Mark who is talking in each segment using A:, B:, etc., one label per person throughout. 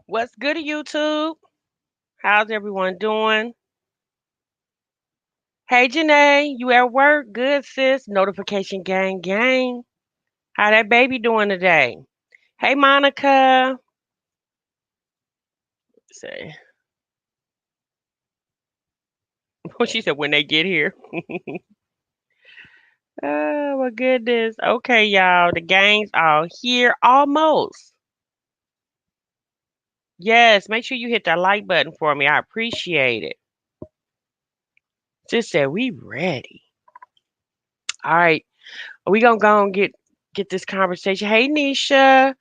A: What's good, YouTube? How's everyone doing? Hey, Janae, you at work? Good, sis. Notification gang, gang. How that baby doing today? Hey, Monica. Say, she said when they get here. Oh my goodness. Okay, y'all. The gang's all here almost. Yes, make sure you hit that like button for me. I appreciate it. Just said we ready. All right. We gonna go and get this conversation. Hey, Nisha.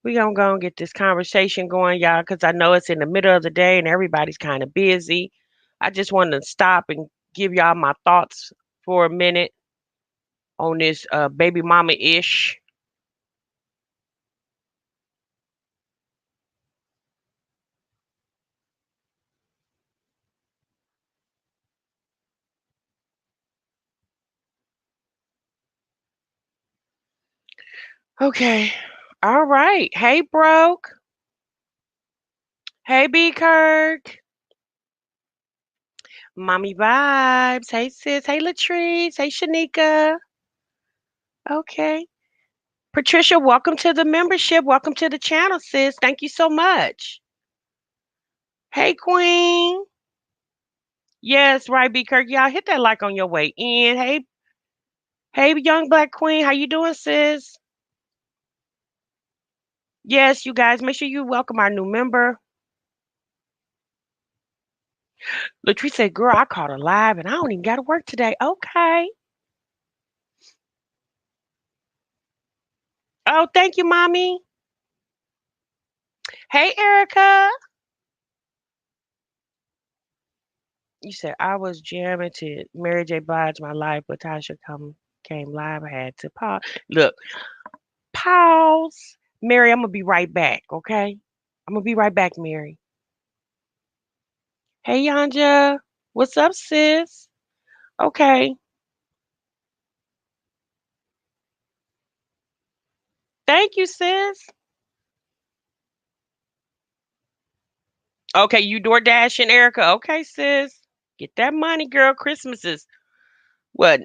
A: We gonna go and get this conversation going, y'all, because I know it's in the middle of the day and everybody's kind of busy. I just wanted to stop and give y'all my thoughts for a minute on this baby mama ish. Okay. All right. Hey, Broke. Hey, B Kirk. Mommy Vibes. Hey, sis. Hey, Latrice. Hey, Shanika. Okay. Patricia, welcome to the membership. Welcome to the channel, sis. Thank you so much. Hey, Queen. Yes, right, B Kirk. Y'all hit that like on your way in. Hey, young black queen, how you doing, sis? Yes, you guys, make sure you welcome our new member. Latrice said, "Girl, I caught her live, and I don't even got to work today." Okay. Oh, thank you, mommy. Hey, Erica. You said I was jamming to Mary J. Blige, My Life, but Tasha came live. I had to pause. Look, pause. Mary, I'm gonna be right back. Okay, I'm gonna be right back, Mary. Hey, Yanja. What's up, sis? Okay. Thank you, sis. Okay, you door dashing, Erica. Okay, sis. Get that money, girl. Christmas is what?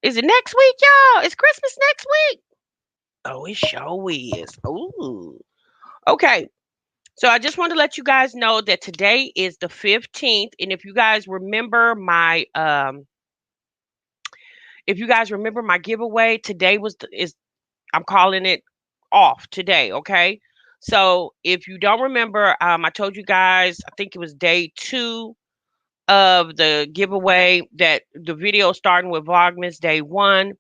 A: Is it next week, y'all? Is Christmas next week? Oh, it sure is. Ooh. Okay. So I just want to let you guys know that today is the 15th. And if you guys remember my giveaway, today is I'm calling it off today, okay? So if you don't remember, I told you guys, I think it was day 2 of the giveaway that the video starting with Vlogmas day 1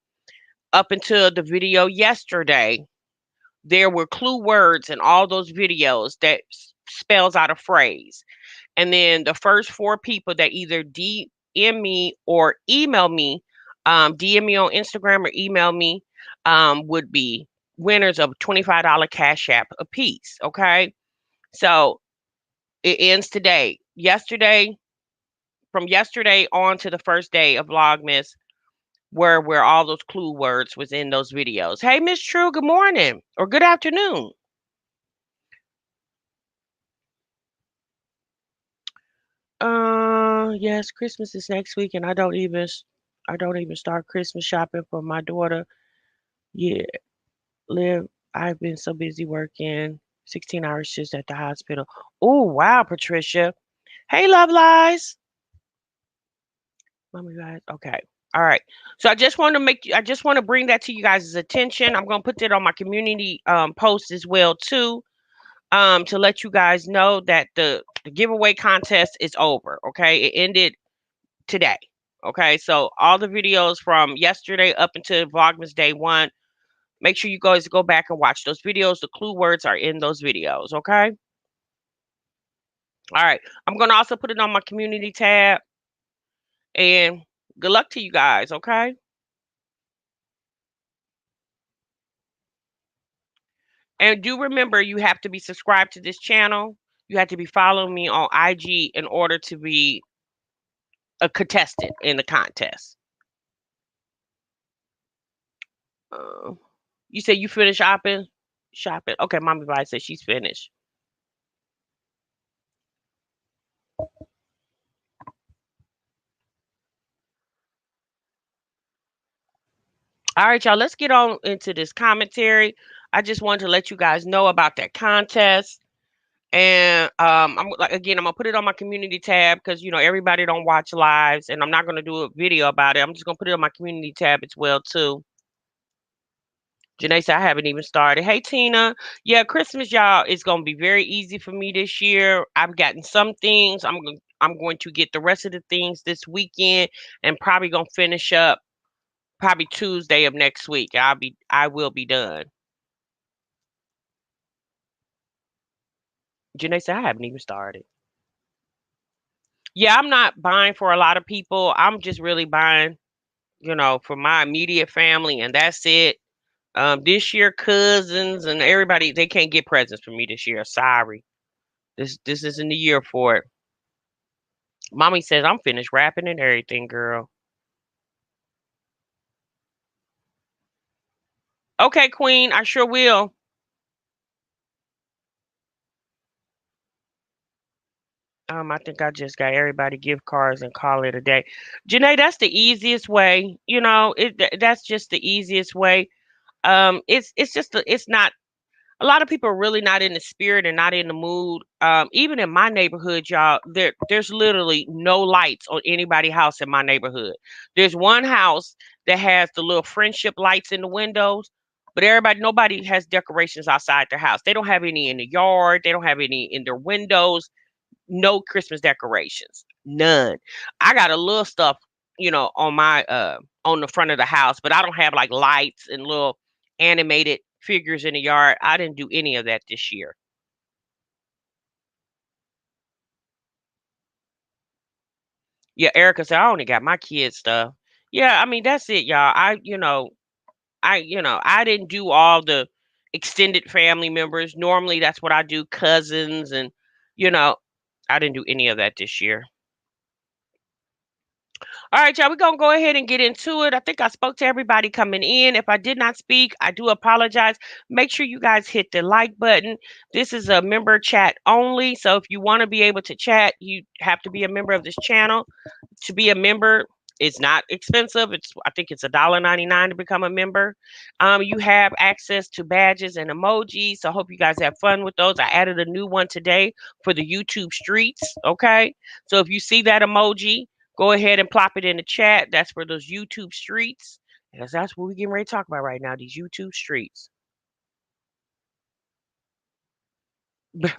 A: up until the video yesterday, there were clue words in all those videos that spells out a phrase. And then the first 4 people that either DM me or email me, DM me on Instagram or email me, would be winners of $25 Cash App a piece. Okay. So it ends today. From yesterday on to the first day of Vlogmas, where all those clue words was in those videos. Hey, Miss True, good morning or good afternoon. Yes, Christmas is next week, and I don't even start Christmas shopping for my daughter. Yeah, live. I've been so busy working 16-hour shifts at the hospital. Oh wow, Patricia. Hey, Love Lies. Mommy guys. Okay. All right. So I just want to bring that to you guys' attention. I'm gonna put that on my community post as well too. To let you guys know that the giveaway contest is over. Okay. It ended today. Okay. So all the videos from yesterday up until Vlogmas day 1, make sure you guys go back and watch those videos. The clue words are in those videos. Okay. All right. I'm gonna also put it on my community tab, and good luck to you guys. Okay. And do remember, you have to be subscribed to this channel. You have to be following me on IG in order to be a contestant in the contest. Uh, you say you finished shopping? Shopping. Okay, Mommy Vi said she's finished. All right, y'all, let's get on into this commentary. I just wanted to let you guys know about that contest. And I'm like again, I'm gonna put it on my community tab because everybody don't watch lives, and I'm not gonna do a video about it. I'm just gonna put it on my community tab as well too. Janae said I haven't even started. Hey Tina, yeah, Christmas, y'all, is gonna be very easy for me this year. I've gotten some things. I'm going to get the rest of the things this weekend, and probably gonna finish up probably Tuesday of next week. I will be done. Janae said I haven't even started. Yeah, I'm not buying for a lot of people. I'm just really buying, for my immediate family, and that's it. This year, cousins and everybody, they can't get presents for me this year. Sorry. This isn't the year for it. Mommy says I'm finished rapping and everything, girl. Okay, Queen, I sure will. I think I just got everybody gift cards and call it a day. Janae, that's the easiest way. That's just the easiest way. It's just it's not a lot of people are really not in the spirit and not in the mood. Even in my neighborhood, y'all, there's literally no lights on anybody's house in my neighborhood. There's one house that has the little friendship lights in the windows, but nobody has decorations outside their house. They don't have any in the yard. They don't have any in their windows. No Christmas decorations. None. I got a little stuff, on my on the front of the house, but I don't have like lights and little animated figures in the yard. I didn't do any of that this year. Yeah, Erica said I only got my kids stuff. Yeah, I mean that's it, y'all. I didn't do all the extended family members. Normally that's what I do, cousins and you know, I didn't do any of that this year. All right, y'all, we're going to go ahead and get into it. I think I spoke to everybody coming in. If I did not speak, I do apologize. Make sure you guys hit the like button. This is a member chat only. So if you want to be able to chat, you have to be a member of this channel. To be a member, it's not expensive. I think it's $1.99 to become a member. You have access to badges and emojis. So I hope you guys have fun with those. I added a new one today for the YouTube streets. Okay. So if you see that emoji, go ahead and plop it in the chat. That's for those YouTube streets. Because that's what we're getting ready to talk about right now, these YouTube streets.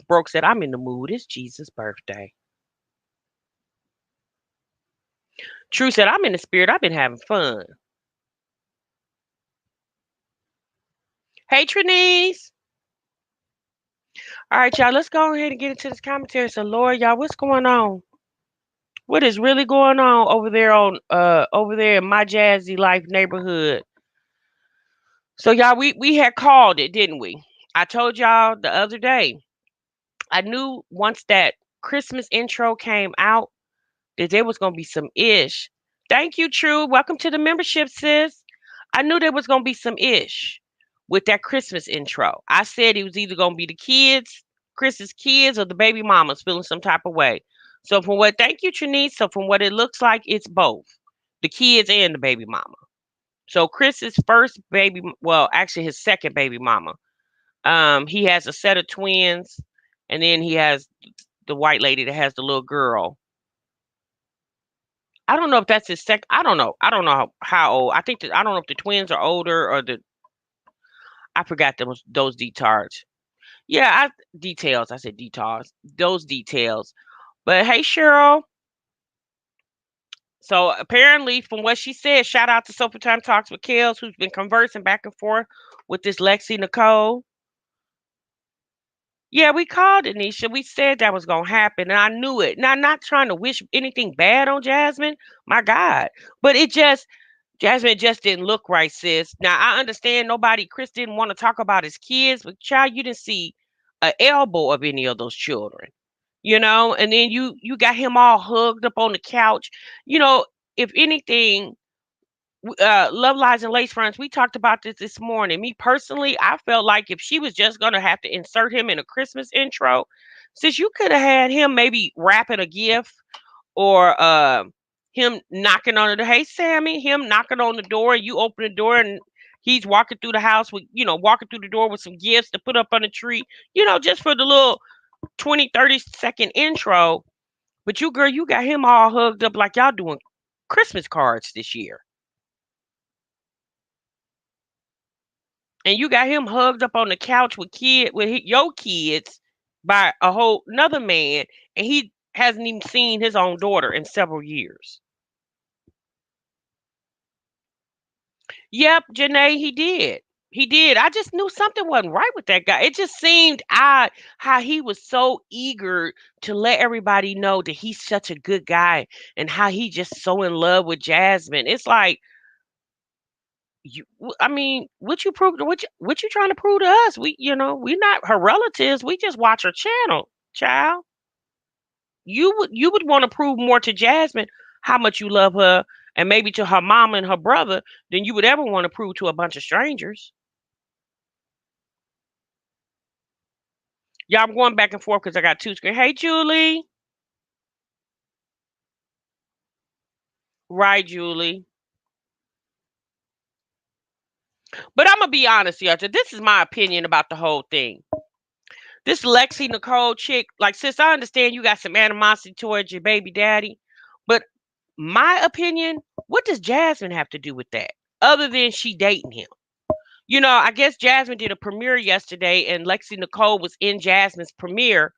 A: Broke said, I'm in the mood. It's Jesus' birthday. True said, I'm in the spirit. I've been having fun. Hey, Trinice. All right, y'all, let's go ahead and get into this commentary. So, Lord, y'all, what's going on? What is really going on over there in my Jazzy Life neighborhood? So, y'all, we had called it, didn't we? I told y'all the other day. I knew once that Christmas intro came out that there was gonna be some ish. Thank you, True. Welcome to the membership, sis. I knew there was gonna be some ish with that Christmas intro. I said it was either gonna be the kids, Chris's kids, or the baby mamas feeling some type of way. So from what thank you, Trinice. So from what it looks like, it's both. The kids and the baby mama. So Chris's first baby, well, actually his second baby mama. He has a set of twins, and then he has the white lady that has the little girl. I don't know if that's his second. I don't know. I don't know how old. I think that I don't know if the twins are older or the. I forgot those details. Yeah, details. I said details. Those details. But hey, Cheryl. So apparently, from what she said, shout out to Sofa Time Talks with Kels, who's been conversing back and forth with this Lexi Nicole. Yeah, we called it, Nisha. We said that was gonna happen, and I knew it. Now, not trying to wish anything bad on Jasmine, my God, but Jasmine just didn't look right, sis. Now I understand Chris didn't want to talk about his kids, but child, you didn't see a elbow of any of those children, and then you got him all hugged up on the couch. You know, if anything, Love Lies and Lace Fronts, we talked about this morning. Me personally, I felt like if she was just gonna have to insert him in a Christmas intro, since you could have had him maybe wrapping a gift or Him knocking on the hey Sammy, him knocking on the door, you open the door and he's walking through the house with, walking through the door with some gifts to put up on the tree, just for the little 20, 30-second intro. But you, girl, you got him all hugged up like y'all doing Christmas cards this year. And you got him hugged up on the couch with your kids by a whole another man, and he hasn't even seen his own daughter in several years. Yep, Janae, he did. He did. I just knew something wasn't right with that guy. It just seemed odd how he was so eager to let everybody know that he's such a good guy and how he just so in love with Jasmine. It's like I mean, what you prove what you trying to prove to us? We're not her relatives. We just watch her channel, child. You would want to prove more to Jasmine how much you love her and maybe to her mama and her brother than you would ever want to prove to a bunch of strangers. Yeah, I'm going back and forth because I got two screens. Hey, Julie. Right, Julie. But I'm gonna be honest, y'all. This is my opinion about the whole thing. This Lexi Nicole chick, like, sis, I understand you got some animosity towards your baby daddy, but my opinion, what does Jasmine have to do with that? Other than she dating him. I guess Jasmine did a premiere yesterday, and Lexi Nicole was in Jasmine's premiere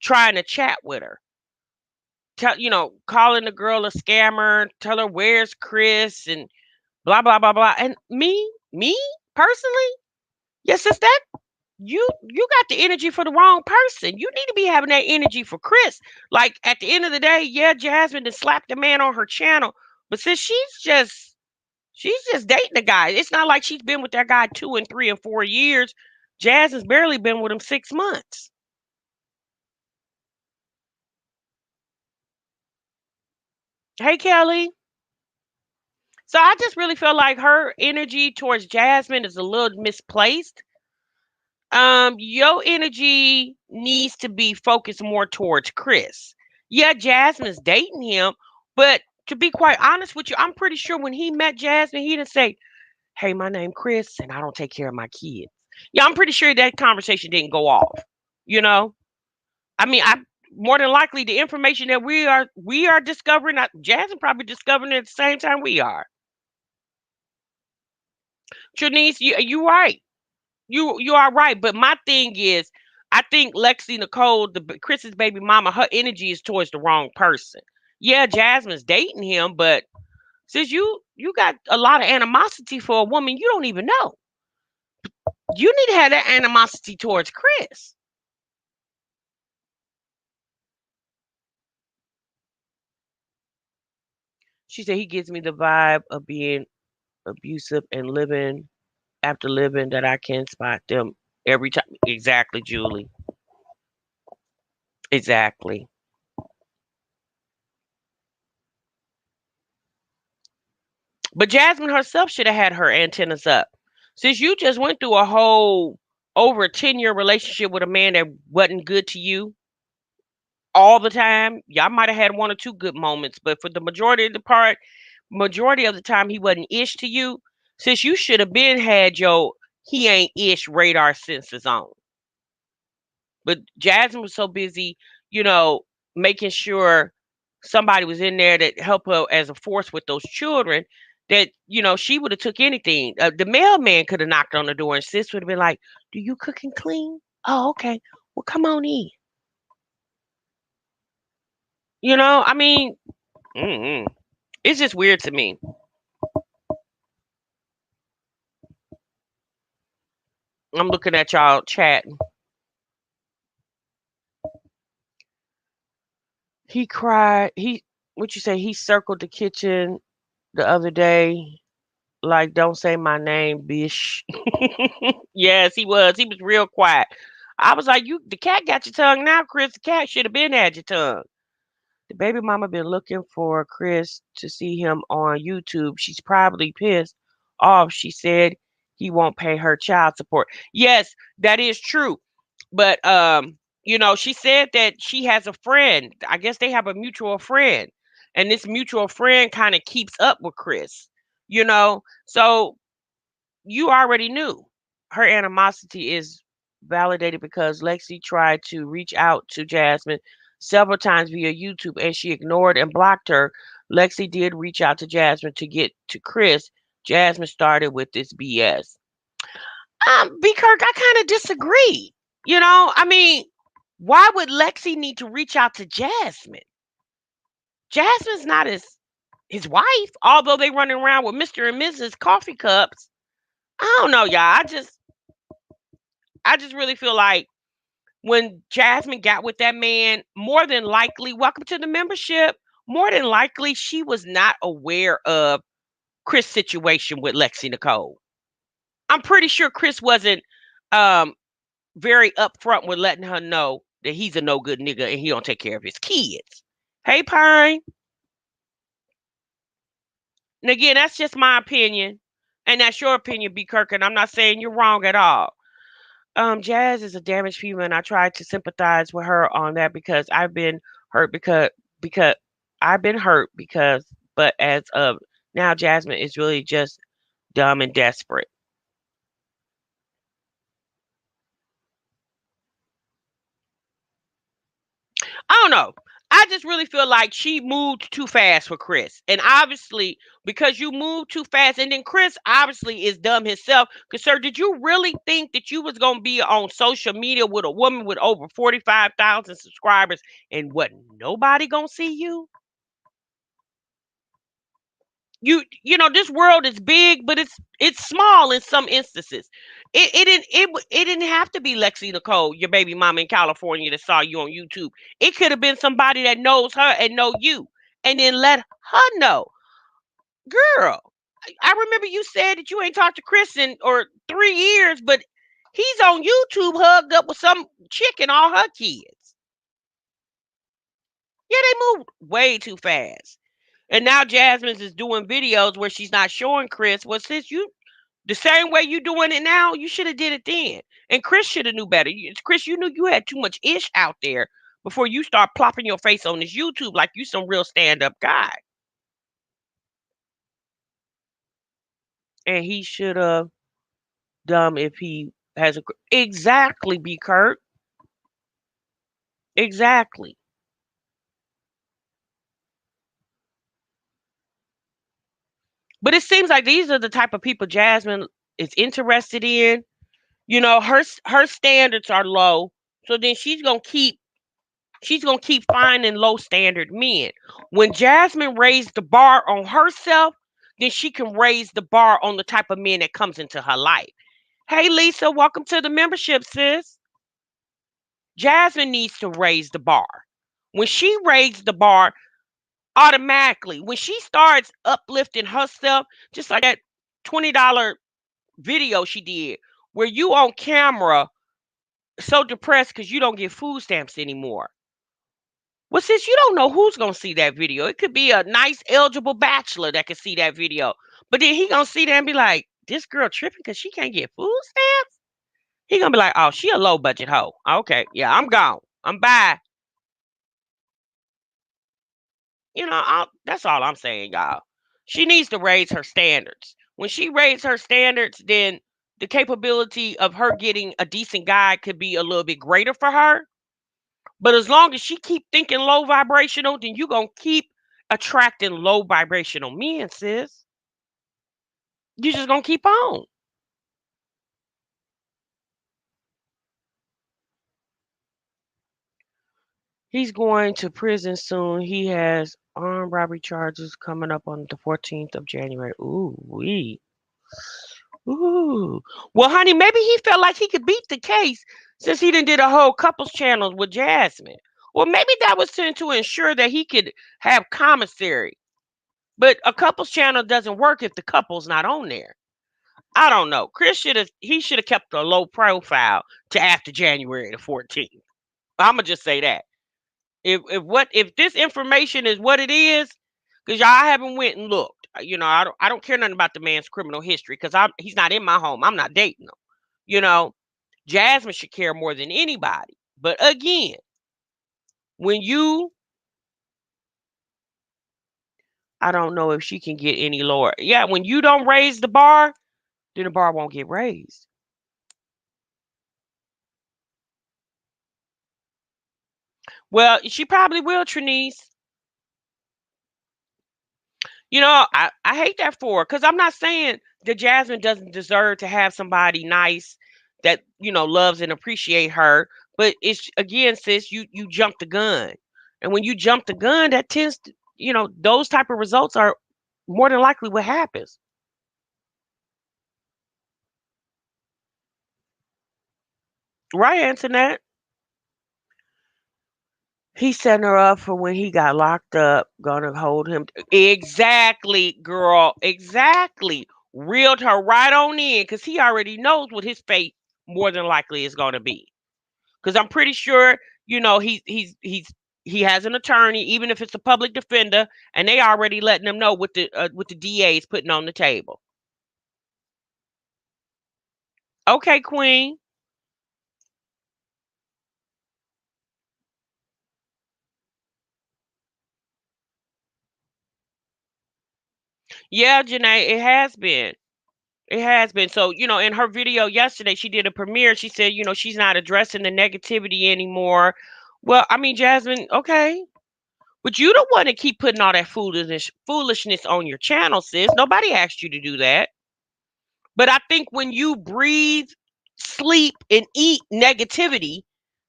A: trying to chat with her. Calling the girl a scammer, tell her where's Chris and blah blah blah blah. And me personally, yes, it's that you got the energy for the wrong person. You need to be having that energy for Chris. Like at the end of the day, yeah, Jasmine has slapped the man on her channel, but since she's just dating the guy. It's not like she's been with that guy 2 and 3 and 4 years. Jazz has barely been with him 6 months. Hey, Kelly. So I just really feel like her energy towards Jasmine is a little misplaced. Your energy needs to be focused more towards Chris. Yeah, Jasmine's dating him, but to be quite honest with you, I'm pretty sure when he met Jasmine, he didn't say, "Hey, my name Chris, and I don't take care of my kids." Yeah, I'm pretty sure that conversation didn't go off. You know, I mean, I more than likely the information that we are discovering, Jasmine probably discovering it at the same time we are. Trinice, you right. You are right. But my thing is, I think Lexi Nicole, Chris's baby mama, her energy is towards the wrong person. Yeah, Jasmine's dating him, but since you got a lot of animosity for a woman you don't even know, you need to have that animosity towards Chris. She said he gives me the vibe of being abusive and living after living that I can spot them every time. Exactly, Julie. Exactly. But Jasmine herself should have had her antennas up. Since you just went through a whole over a 10-year relationship with a man that wasn't good to you all the time, y'all might have had one or two good moments, but for the majority of the time he wasn't ish to you. Since you should have been had your he ain't ish radar sensors on. But Jasmine was so busy, you know, making sure somebody was in there that help her as a force with those children that, she would have took anything. The mailman could have knocked on the door and sis would have been like, "Do you cook and clean? Oh, okay. Well, come on in." I mean, mm-mm. It's just weird to me. I'm looking at y'all chatting. He cried. What you say? He circled the kitchen the other day. Like, don't say my name, bish. Yes, he was. He was real quiet. I was like, the cat got your tongue now, Chris. The cat should have been had your tongue. The baby mama been looking for Chris to see him on YouTube. She's probably pissed off. She said he won't pay her child support. Yes, that is true. But she said that she has a friend. I guess they have a mutual friend. and this mutual friend kind of keeps up with Chris, you know. So you already knew her animosity is validated because Lexi tried to reach out to Jasmine several times via YouTube and she ignored and blocked her. Lexi did reach out to Jasmine to get to Chris. Jasmine started with this BS. B. Kirk, I kind of disagree. I mean, why would Lexi need to reach out to Jasmine? Jasmine's not his wife, although they running around with Mr. and Mrs. Coffee Cups. I don't know, y'all. I just really feel like when Jasmine got with that man, more than likely, welcome to the membership. More than likely, she was not aware of Chris' situation with Lexi Nicole. I'm pretty sure Chris wasn't um very upfront with letting her know that he's a no good nigga and he don't take care of his kids. Hey, Pine. And again, that's just my opinion. And that's your opinion, B. Kirk. And I'm not saying you're wrong at all. Jazz is a damaged female, and I try to sympathize with her on that because hurt because I've been hurt because but as of now Jasmine is really just dumb and desperate. I don't know. I just really feel like she moved too fast for Chris. And obviously, because you moved too fast, and then Chris obviously is dumb himself. Because, sir, did you really think that you was going to be on social media with a woman with over 45,000 subscribers and wasn't nobody going to see you? This world is big, but it's small in some instances. It didn't have to be Lexi Nicole, your baby mama in California that saw you on YouTube. It could have been somebody that knows her and know you, and then let her know. Girl, I remember you said that you ain't talked to Chris in or 3 years, but he's on YouTube hugged up with some chick and all her kids. Yeah, they moved way too fast. And now Jasmine's is doing videos where she's not showing Chris. Well, since you the same way you doing it now, you should have did it then. And Chris should have knew better. Chris, you knew you had too much ish out there before you start plopping your face on this YouTube like you some real stand up guy. And he should have done if he has a exactly be Kurt. Exactly. But it seems like these are the type of people Jasmine is interested in. Her standards are low, so then she's gonna keep finding low standard men. When Jasmine raised the bar on herself, then she can raise the bar on the type of men that comes into her life. Hey Lisa, welcome to the membership, sis. Jasmine needs to raise the bar. When she raised the bar, automatically, when she starts uplifting herself, just like that $20 video she did, where you on camera so depressed because you don't get food stamps anymore. Well, since you don't know who's gonna see that video, it could be a nice eligible bachelor that can see that video. But then he gonna see that and be like, this girl tripping because she can't get food stamps? He gonna be like, oh, she a low budget hoe. Okay, yeah, I'm gone. I'm bye. That's all I'm saying, y'all. She needs to raise her standards. When she raises her standards, then the capability of her getting a decent guy could be a little bit greater for her. But as long as she keep thinking low vibrational, then you gonna keep attracting low vibrational men, sis. You just gonna keep on. He's going to prison soon. He has armed robbery charges coming up on the 14th of January. Ooh, wee. Ooh. Well, honey, maybe he felt like he could beat the case since he done did a whole couples channel with Jasmine. Well, maybe that was to ensure that he could have commissary. But a couples channel doesn't work if the couple's not on there. I don't know. Chris should have kept a low profile to after January the 14th. I'ma just say that. If this information is what it is, because y'all haven't went and looked. I don't care nothing about the man's criminal history because he's not in my home. I'm not dating him. You know, Jasmine should care more than anybody. But again, when you I don't know if she can get any lower. Yeah, when you don't raise the bar, then the bar won't get raised. Well, she probably will, Trinice. I hate that for her because I'm not saying that Jasmine doesn't deserve to have somebody nice that loves and appreciate her. But it's again, sis, you jump the gun, and when you jump the gun, that tends to those type of results are more than likely what happens. Right, Antoinette? He setting her up for when he got locked up, gonna hold him. Exactly, girl. Exactly. Reeled her right on in because he already knows what his fate more than likely is gonna be. Because I'm pretty sure, he has an attorney, even if it's a public defender, and they already letting him know what the DA is putting on the table. Okay, Queen. Yeah, Janae, it has been. It has been. So, in her video yesterday, she did a premiere. She said, she's not addressing the negativity anymore. Well, I mean, Jasmine, okay. But you don't want to keep putting all that foolishness on your channel, sis. Nobody asked you to do that. But I think when you breathe, sleep, and eat negativity,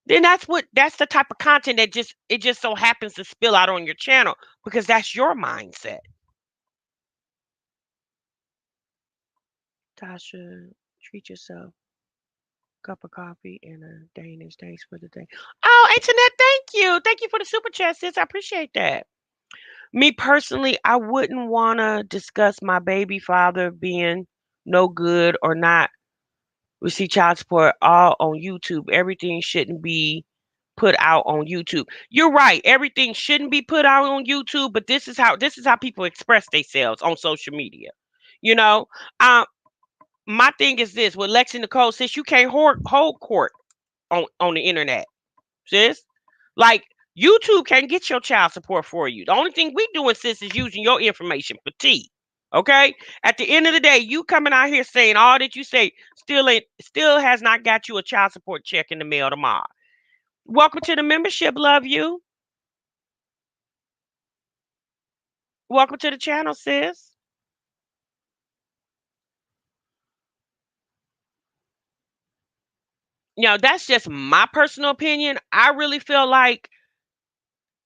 A: then that's the type of content that just so happens to spill out on your channel because that's your mindset. Tasha, treat yourself. Cup of coffee and a Danish. Thanks for the day. Oh, Internet, thank you. Thank you for the super chat, sis. I appreciate that. Me personally, I wouldn't want to discuss my baby father being no good or not receive child support all on YouTube. Everything shouldn't be put out on YouTube. You're right. Everything shouldn't be put out on YouTube, but this is how people express themselves on social media. You know, um, my thing is this with Lexi Nicole, since you can't hold court on the internet, sis. Like YouTube can't get your child support for you. The only thing we doing, sis, is using your information for tea. Okay. At the end of the day, you coming out here saying all that you say still has not got you a child support check in the mail tomorrow. Welcome to the membership. Love you. Welcome to the channel, sis. That's just my personal opinion. I really feel like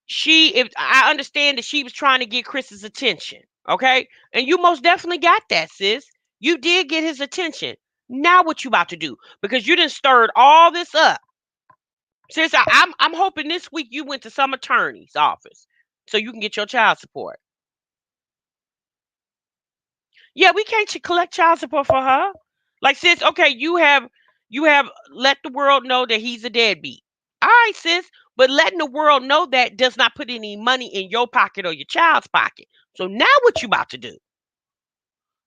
A: if I understand that she was trying to get Chris's attention, okay? And you most definitely got that, sis. You did get his attention. Now what you about to do? Because you done stirred all this up. Sis, I'm hoping this week you went to some attorney's office so you can get your child support. Yeah, we can't collect child support for her. Like, sis, okay, you have let the world know that he's a deadbeat. All right, sis, but letting the world know that does not put any money in your pocket or your child's pocket. So now what you about to do?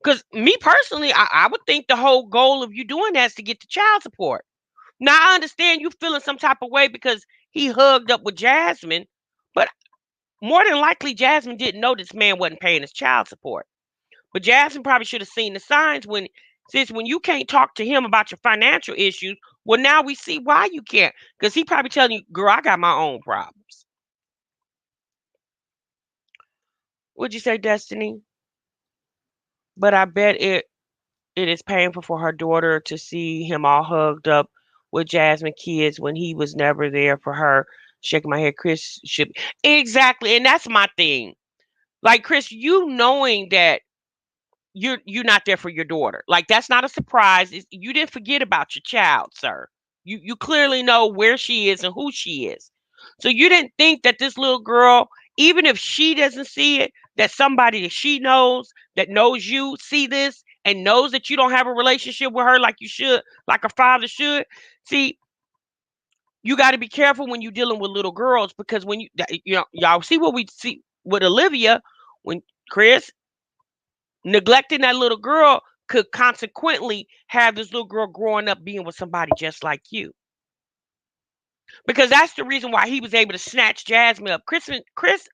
A: Because me personally, I would think the whole goal of you doing that is to get the child support. Now I understand you feeling some type of way because he hugged up with Jasmine, but more than likely Jasmine didn't know this man wasn't paying his child support. But Jasmine probably should have seen the signs when you can't talk to him about your financial issues. Well, now we see why you can't. Because he probably telling you, girl, I got my own problems. What'd you say, Destiny? But I bet it is painful for her daughter to see him all hugged up with Jasmine kids when he was never there for her. Shaking my head, Chris should exactly, and that's my thing. Like Chris, you knowing that you're not there for your daughter. Like that's not a surprise. You didn't forget about your child, sir. You clearly know where she is and who she is. So you didn't think that this little girl, even if she doesn't see it, that somebody that she knows that knows you see this and knows that you don't have a relationship with her like you should, like a father should. See, you got to be careful when you're dealing with little girls because when y'all see what we see with Olivia when Chris neglecting that little girl could consequently have this little girl growing up being with somebody just like you. Because that's the reason why he was able to snatch Jasmine up. Chris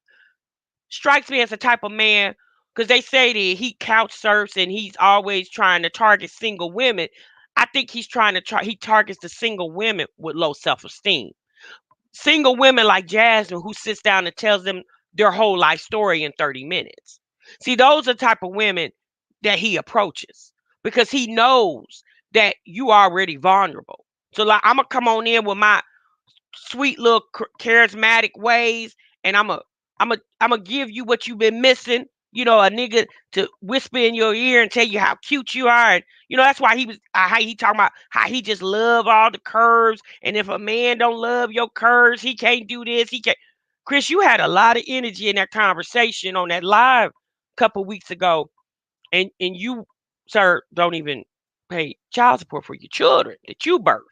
A: strikes me as the type of man, because they say that he couch surfs and he's always trying to target single women. I think he's trying to he targets the single women with low self esteem. Single women like Jasmine who sits down and tells them their whole life story in 30 minutes. See, those are the type of women that he approaches because he knows that you are already vulnerable. So like I'm gonna come on in with my sweet little charismatic ways, and I'm a give you what you've been missing. You know, a nigga to whisper in your ear and tell you how cute you are, and that's why he was how he talking about how he just love all the curves, and if a man don't love your curves, he can't do this. He can't. Chris, you had a lot of energy in that conversation on that live a couple weeks ago, and you, sir, don't even pay child support for your children that you birthed.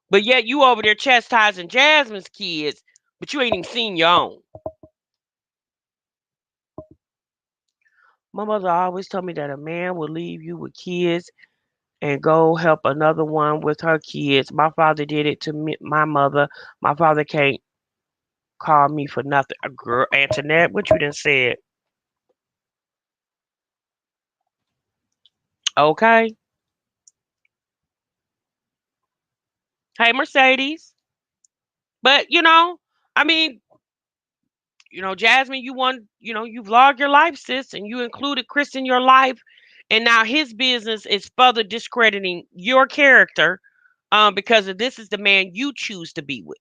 A: But yet you over there chastising Jasmine's kids, but you ain't even seen your own. My mother always told me that a man will leave you with kids and go help another one with her kids. My father did it to me, my mother. My father can't call me for nothing. A girl, Antoinette, what you done said? Okay. Hey, Mercedes. But I mean, Jasmine, you vlog your life, sis, and you included Chris in your life, and now his business is further discrediting your character, because of this is the man you choose to be with,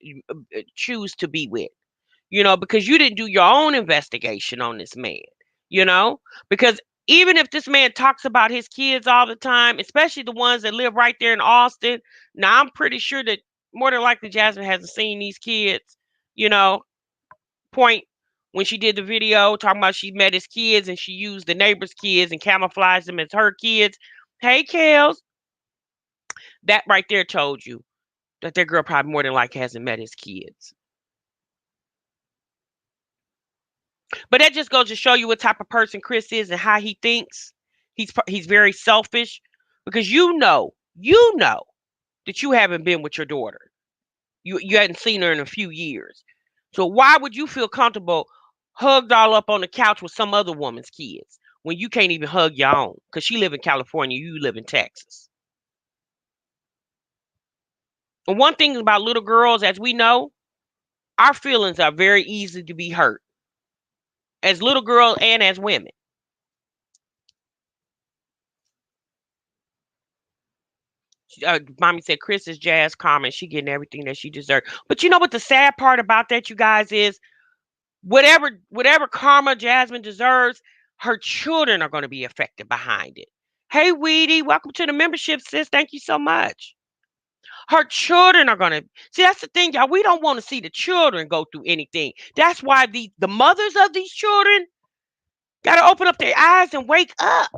A: because you didn't do your own investigation on this man, you know, because even if this man talks about his kids all the time, especially the ones that live right there in Austin, now I'm pretty sure that more than likely Jasmine hasn't seen these kids, you know, point when she did the video talking about she met his kids and she used the neighbor's kids and camouflaged them as her kids. Hey, Kels, that right there told you that that girl probably more than likely hasn't met his kids. But that just goes to show you what type of person Chris is and how he thinks. He's very selfish because you know that you haven't been with your daughter. You hadn't seen her in a few years. So why would you feel comfortable hugged all up on the couch with some other woman's kids when you can't even hug your own? Because she live in California, you live in Texas. And one thing about little girls, as we know, our feelings are very easy to be hurt, as little girls and as women. Mommy said Chris is Jazz Carmen. She getting everything that she deserves. But you know what the sad part about that, you guys, is whatever karma Jasmine deserves, her children are going to be affected behind it. Hey, Weedy, welcome to the membership, sis. Thank you so much. Her children are going to see. That's the thing, y'all. We don't want to see the children go through anything. That's why the mothers of these children got to open up their eyes and wake up.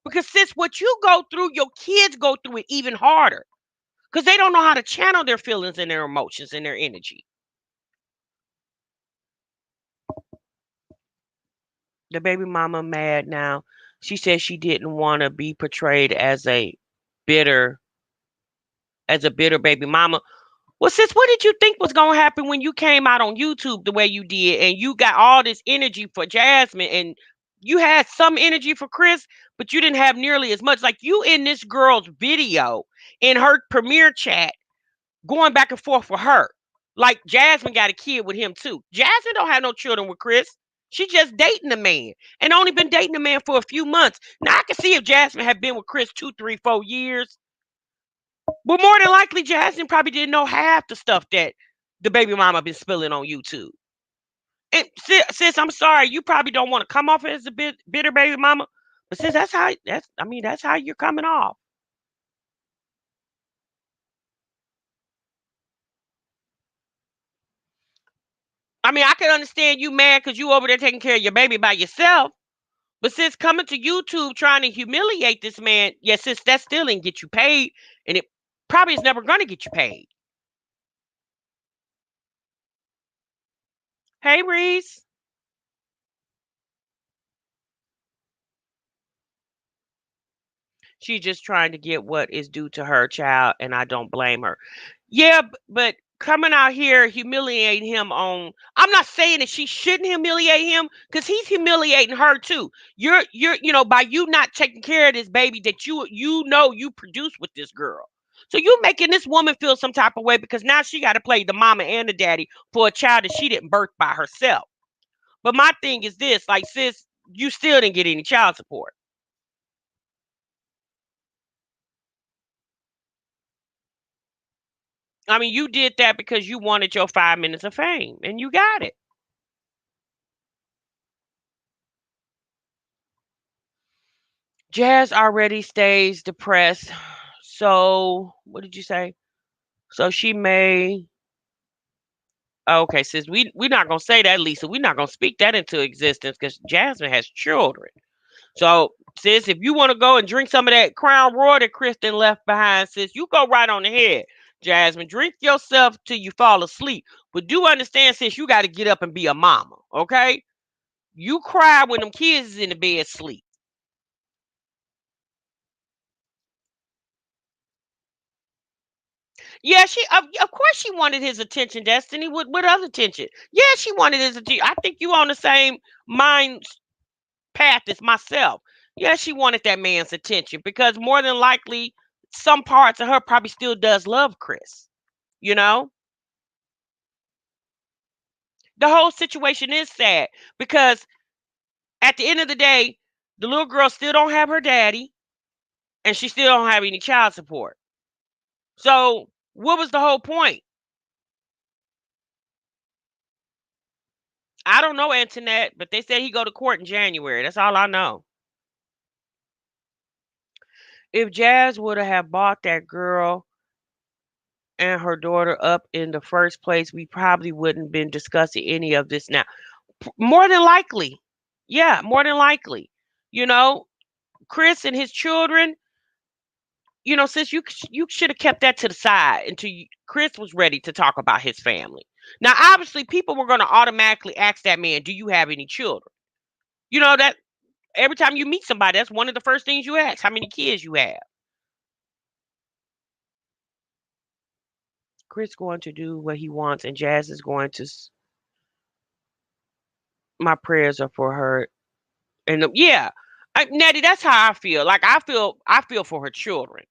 A: Because sis, what you go through, your kids go through it even harder. Because they don't know how to channel their feelings and their emotions and their energy. The baby mama mad now. She said she didn't want to be portrayed bitter as a bitter baby mama. Well, sis, what did you think was gonna happen when you came out on YouTube the way you did and you got all this energy for Jasmine and you had some energy for Chris, but you didn't have nearly as much. Like you in this girl's video in her premiere chat going back and forth with her. Like Jasmine got a kid with him too. Jasmine don't have no children with Chris. She just dating the man and only been dating the man for a few months. Now I can see if Jasmine had been with Chris 2, 3, 4 years. But more than likely, Jasmine probably didn't know half the stuff that the baby mama been spilling on YouTube. And sis, I'm sorry, you probably don't want to come off as a bitter baby mama, but sis, that's how you're coming off. I mean, I can understand you mad because you over there taking care of your baby by yourself. But sis, coming to YouTube trying to humiliate this man, yes, sis, that still didn't get you paid, and it probably is never gonna get you paid. Hey, Reese. She's just trying to get what is due to her child, and I don't blame her. Yeah, but coming out here humiliating him on, I'm not saying that she shouldn't humiliate him, because he's humiliating her too. You're by you not taking care of this baby that you produced with this girl. So you making this woman feel some type of way because now she got to play the mama and the daddy for a child that she didn't birth by herself. But my thing is this, like, sis, you still didn't get any child support. I mean, you did that because you wanted your 5 minutes of fame, and you got it. Jazz already stays depressed. So, what did you say? So she may. Okay, sis, we're not gonna say that, Lisa. We're not gonna speak that into existence because Jasmine has children. So, sis, if you want to go and drink some of that Crown Royal that Kristen left behind, sis, you go right on ahead. Jasmine, drink yourself till you fall asleep. But do understand, sis, you got to get up and be a mama. Okay? You cry when them kids is in the bed sleep. Yeah, of course she wanted his attention, Destiny. What other attention? Yeah, she wanted his attention. I think you on the same mind path as myself. Yeah, she wanted that man's attention because more than likely, some parts of her probably still does love Chris. You know, the whole situation is sad because at the end of the day, the little girl still don't have her daddy, and she still don't have any child support. So, what was the whole point? I don't know, Antoinette, but they said he go to court in January. That's all I know. If Jazz would have bought that girl and her daughter up in the first place, we probably wouldn't been discussing any of this now. More than likely. Yeah, more than likely. You know, Chris and his children, since you should have kept that to the side until Chris was ready to talk about his family. Now, obviously, people were going to automatically ask that man, "Do you have any children?" That every time you meet somebody, that's one of the first things you ask, how many kids you have. Chris going to do what he wants, and Jazz is going to. My prayers are for her, and yeah, Nettie, that's how I feel. Like I feel for her children.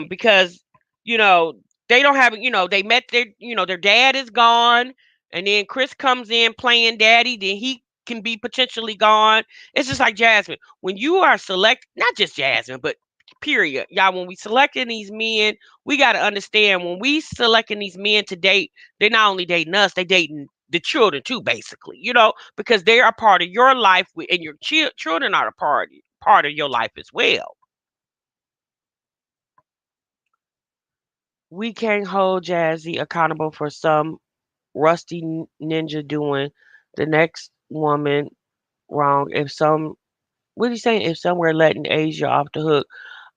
A: Because you know they don't have. They met their dad is gone, and then Chris comes in playing daddy. Then he can be potentially gone. It's just like Jasmine. When you are not just Jasmine, but period, y'all. When we selecting these men, we got to understand when we selecting these men to date, they're not only dating us, they dating the children too, basically. Because they are part of your life, and your children are a part of your life as well. We can't hold Jazzy accountable for some rusty ninja doing the next woman wrong. What are you saying? If somewhere letting Asia off the hook,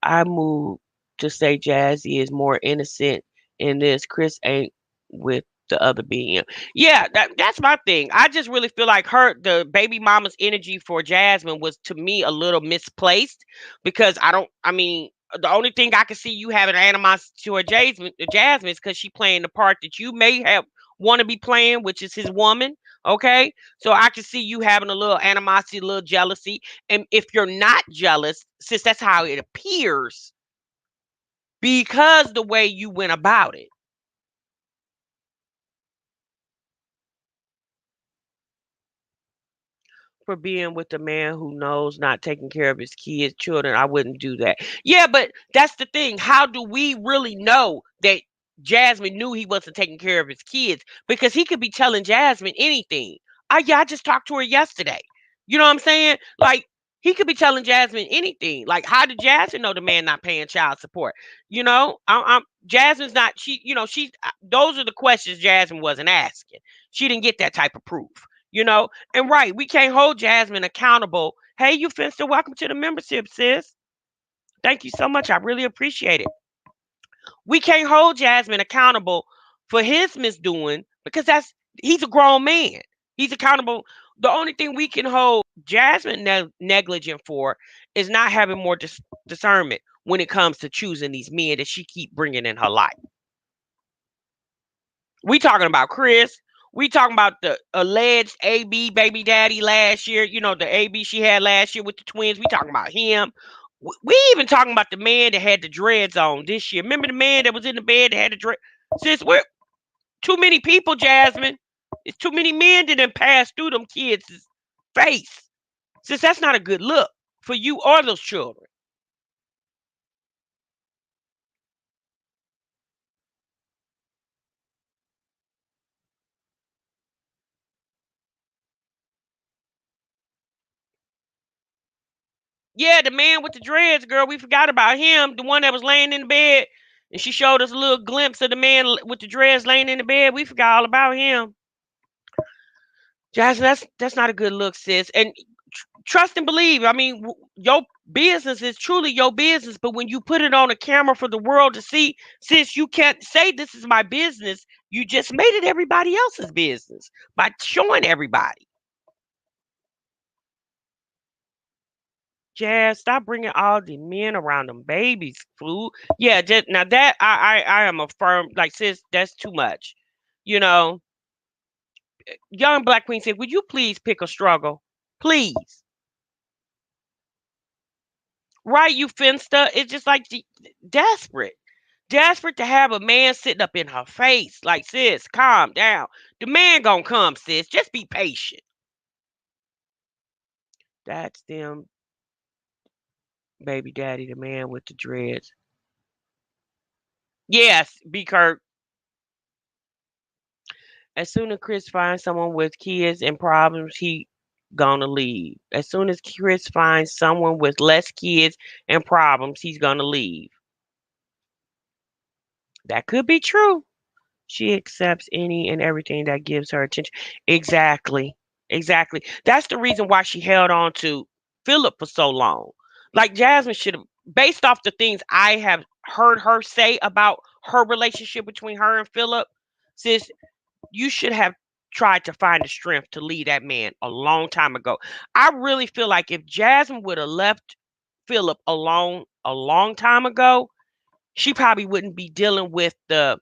A: I move to say Jazzy is more innocent in this. Chris ain't with the other BM. Yeah, that's my thing. I just really feel like the baby mama's energy for Jasmine was to me a little misplaced because I mean, the only thing I can see you having animosity to her Jasmine is because she playing the part that you may have want to be playing, which is his woman. Okay, so I can see you having a little animosity, a little jealousy, and if you're not jealous, since that's how it appears, because the way you went about it. For being with a man who knows not taking care of his kids, children, I wouldn't do that. Yeah, but that's the thing. How do we really know that Jasmine knew he wasn't taking care of his kids? Because he could be telling Jasmine anything. Yeah, I just talked to her yesterday. You know what I'm saying? Like, he could be telling Jasmine anything. Like, how did Jasmine know the man not paying child support? Jasmine's not. Those are the questions Jasmine wasn't asking. She didn't get that type of proof. And right, we can't hold Jasmine accountable. Hey, you Finster, welcome to the membership, sis. Thank you so much. I really appreciate it. We can't hold Jasmine accountable for his misdoing because he's a grown man. He's accountable. The only thing we can hold Jasmine negligent for is not having more discernment when it comes to choosing these men that she keep bringing in her life. We talking about Chris. We talking about the alleged AB baby daddy last year. You know, the AB she had last year with the twins. We talking about him. We even talking about the man that had the dreads on this year. Remember the man that was in the bed that had the dread? Since we're too many people, Jasmine. It's too many men that done pass through them kids' face. Since that's not a good look for you or those children. Yeah, the man with the dreads, girl, we forgot about him. The one that was laying in the bed. And she showed us a little glimpse of the man with the dreads laying in the bed. We forgot all about him. Jasmine, that's not a good look, sis. And trust and believe. I mean, your business is truly your business, but when you put it on a camera for the world to see, sis, you can't say this is my business. You just made it everybody else's business by showing everybody. Jazz, stop bringing all the men around them babies, food. Yeah, just, now that I am a firm like sis. That's too much. You know, young black queen said, "Would you please pick a struggle, please?" Right, you finsta. It's just like desperate, desperate to have a man sitting up in her face. Like sis, calm down. The man gonna come, sis. Just be patient. That's them, baby daddy, the man with the dreads. Yes, be Kurt. As soon as Chris finds someone with kids and problems, he gonna leave. As soon as Chris finds someone with less kids and problems, he's gonna leave. That could be true. She accepts any and everything that gives her attention. Exactly. Exactly. That's the reason why she held on to Philip for so long. Like Jasmine should have, based off the things I have heard her say about her relationship between her and Philip, sis, you should have tried to find the strength to leave that man a long time ago. I really feel like if Jasmine would have left Philip alone a long time ago, she probably wouldn't be dealing with the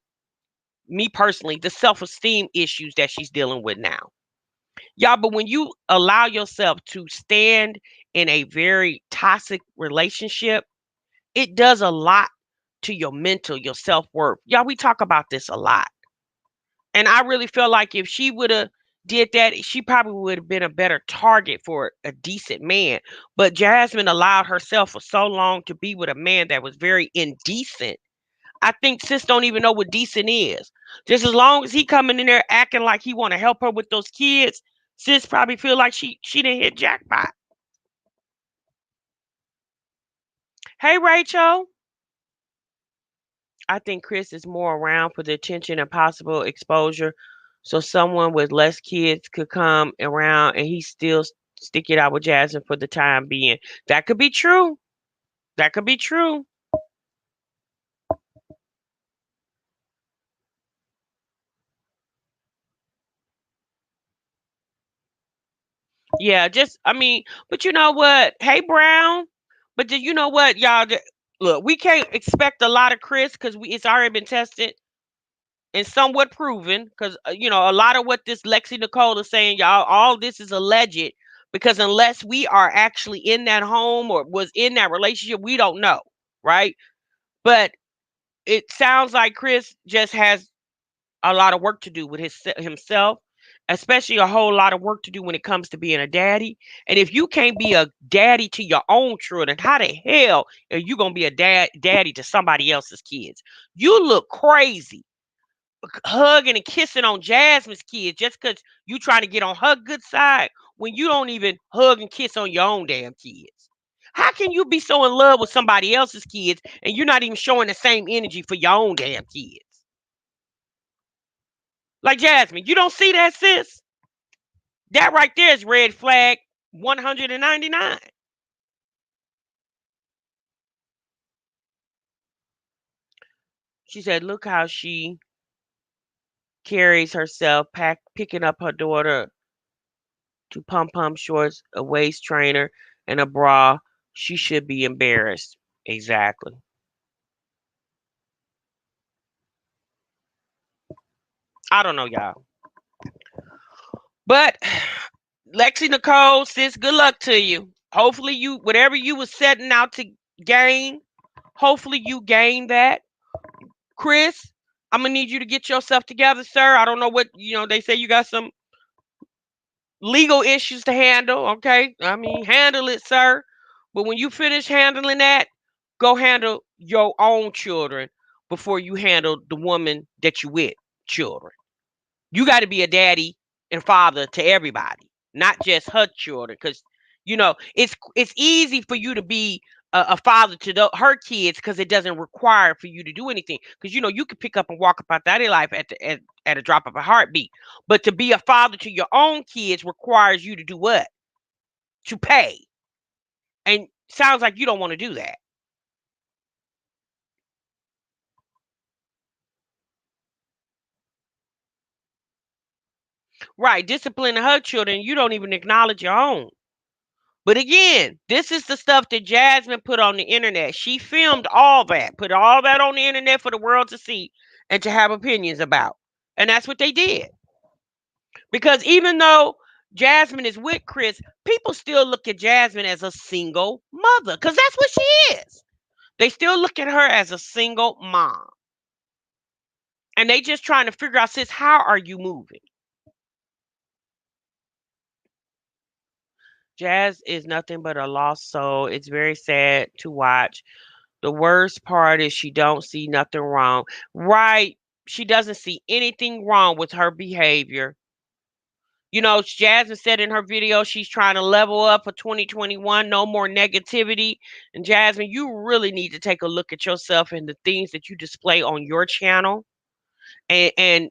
A: me personally, the self-esteem issues that she's dealing with now. Y'all, but when you allow yourself to stand in a very toxic relationship, it does a lot to your mental, your self-worth. Y'all, we talk about this a lot. And I really feel like if she would have did that, she probably would have been a better target for a decent man. But Jasmine allowed herself for so long to be with a man that was very indecent. I think sis don't even know what decent is. Just as long as he coming in there acting like he want to help her with those kids, sis probably feel like she didn't hit jackpot. Hey Rachel, I think Chris is more around for the attention and possible exposure, so someone with less kids could come around and he still stick it out with Jasmine for the time being. That could be true. That could be true. Yeah, just I mean, but you know what? Hey Brown, but do you know what, y'all? Look, we can't expect a lot of Chris because it's already been tested and somewhat proven. Because you know a lot of what this Lexi Nicole is saying, y'all, all this is alleged. Because unless we are actually in that home or was in that relationship, we don't know, right? But it sounds like Chris just has a lot of work to do with himself, especially a whole lot of work to do when it comes to being a daddy. And if you can't be a daddy to your own children, how the hell are you gonna be a daddy to somebody else's kids? You look crazy hugging and kissing on Jasmine's kids just because you trying to get on her good side when you don't even hug and kiss on your own damn kids. How can you be so in love with somebody else's kids and you're not even showing the same energy for your own damn kids? Like Jasmine, you don't see that, sis? That right there is red flag 199. She said, look how she carries herself, picking up her daughter to pom pom shorts, a waist trainer, and a bra. She should be embarrassed. Exactly. I don't know, y'all. But Lexi Nicole, sis, good luck to you. Hopefully you whatever you was setting out to gain, hopefully you gain that. Chris, I'm gonna need you to get yourself together, sir. I don't know what they say you got some legal issues to handle, okay? I mean, handle it, sir. But when you finish handling that, go handle your own children before you handle the woman that you with children. You got to be a daddy and father to everybody, not just her children. Because it's easy for you to be a father to her kids because it doesn't require for you to do anything. Because you can pick up and walk about that life at a drop of a heartbeat. But to be a father to your own kids requires you to do what? To pay. And sounds like you don't want to do that. Right. Disciplining her children, you don't even acknowledge your own. But again, this is the stuff that Jasmine put on the internet. She filmed all that, put all that on the internet for the world to see and to have opinions about. And that's what they did. Because even though Jasmine is with Chris, people still look at Jasmine as a single mother because that's what she is. They still look at her as a single mom. And they just trying to figure out, sis, how are you moving? Jazz is nothing but a lost soul. It's very sad to watch. The worst part is she don't see nothing wrong. Right. She doesn't see anything wrong with her behavior. Jasmine said in her video she's trying to level up for 2021, no more negativity. And Jasmine, you really need to take a look at yourself and the things that you display on your channel. And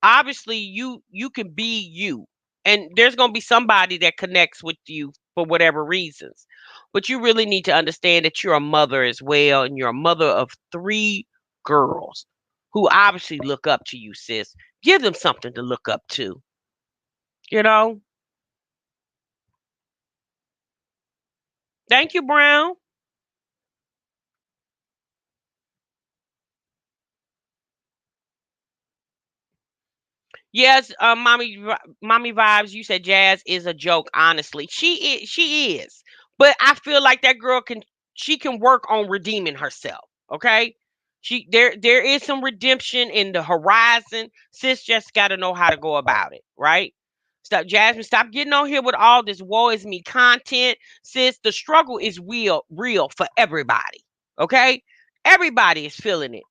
A: obviously you can be you. And there's going to be somebody that connects with you for whatever reasons. But you really need to understand that you're a mother as well, and you're a mother of 3 girls who obviously look up to you, sis. Give them something to look up to. You know? Thank you, Brown. Yes, mommy vibes. You said Jazz is a joke. Honestly, she is. But I feel like that girl can work on redeeming herself. Okay, there is some redemption in the horizon. Sis just got to know how to go about it. Right? Stop, Jasmine. Stop getting on here with all this woe is me content. Sis, the struggle is real for everybody. Okay, everybody is feeling it.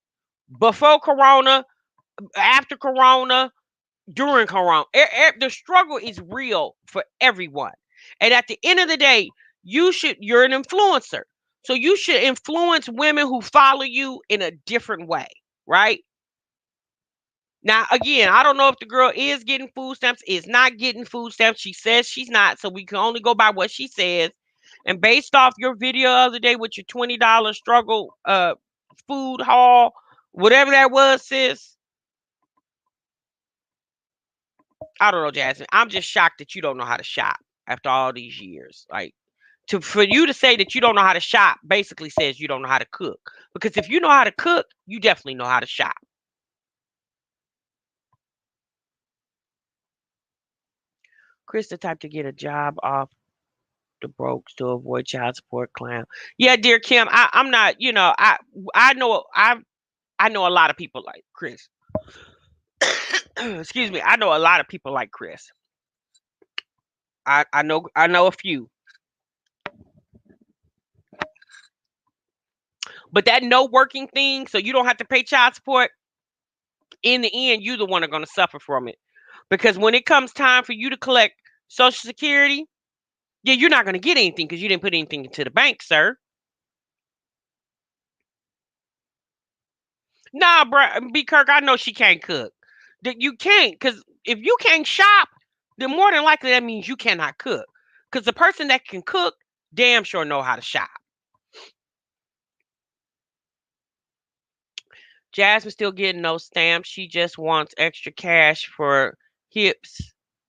A: Before Corona, after Corona, during Corona. The struggle is real for everyone. And at the end of the day, you're an influencer. So you should influence women who follow you in a different way, right? Now, again, I don't know if the girl is getting food stamps, is not getting food stamps. She says she's not, so we can only go by what she says. And based off your video the other day with your $20 struggle food haul, whatever that was, sis, I don't know, Jasmine. I'm just shocked that you don't know how to shop after all these years. Like for you to say that you don't know how to shop basically says you don't know how to cook. Because if you know how to cook, you definitely know how to shop. Chris, the type to get a job off the brokes to avoid child support clown. Yeah, dear Kim, I'm not. I know I know a lot of people like Chris. Excuse me. I know a lot of people like Chris. I know a few. But that no working thing, so you don't have to pay child support, in the end, you the one are going to suffer from it. Because when it comes time for you to collect Social Security, yeah, you're not going to get anything because you didn't put anything into the bank, sir. Nah, bro, B. Kirk, I know she can't cook. That you can't, because if you can't shop, then more than likely that means you cannot cook. Because the person that can cook, damn sure know how to shop. Jasmine's still getting no stamps. She just wants extra cash for hips,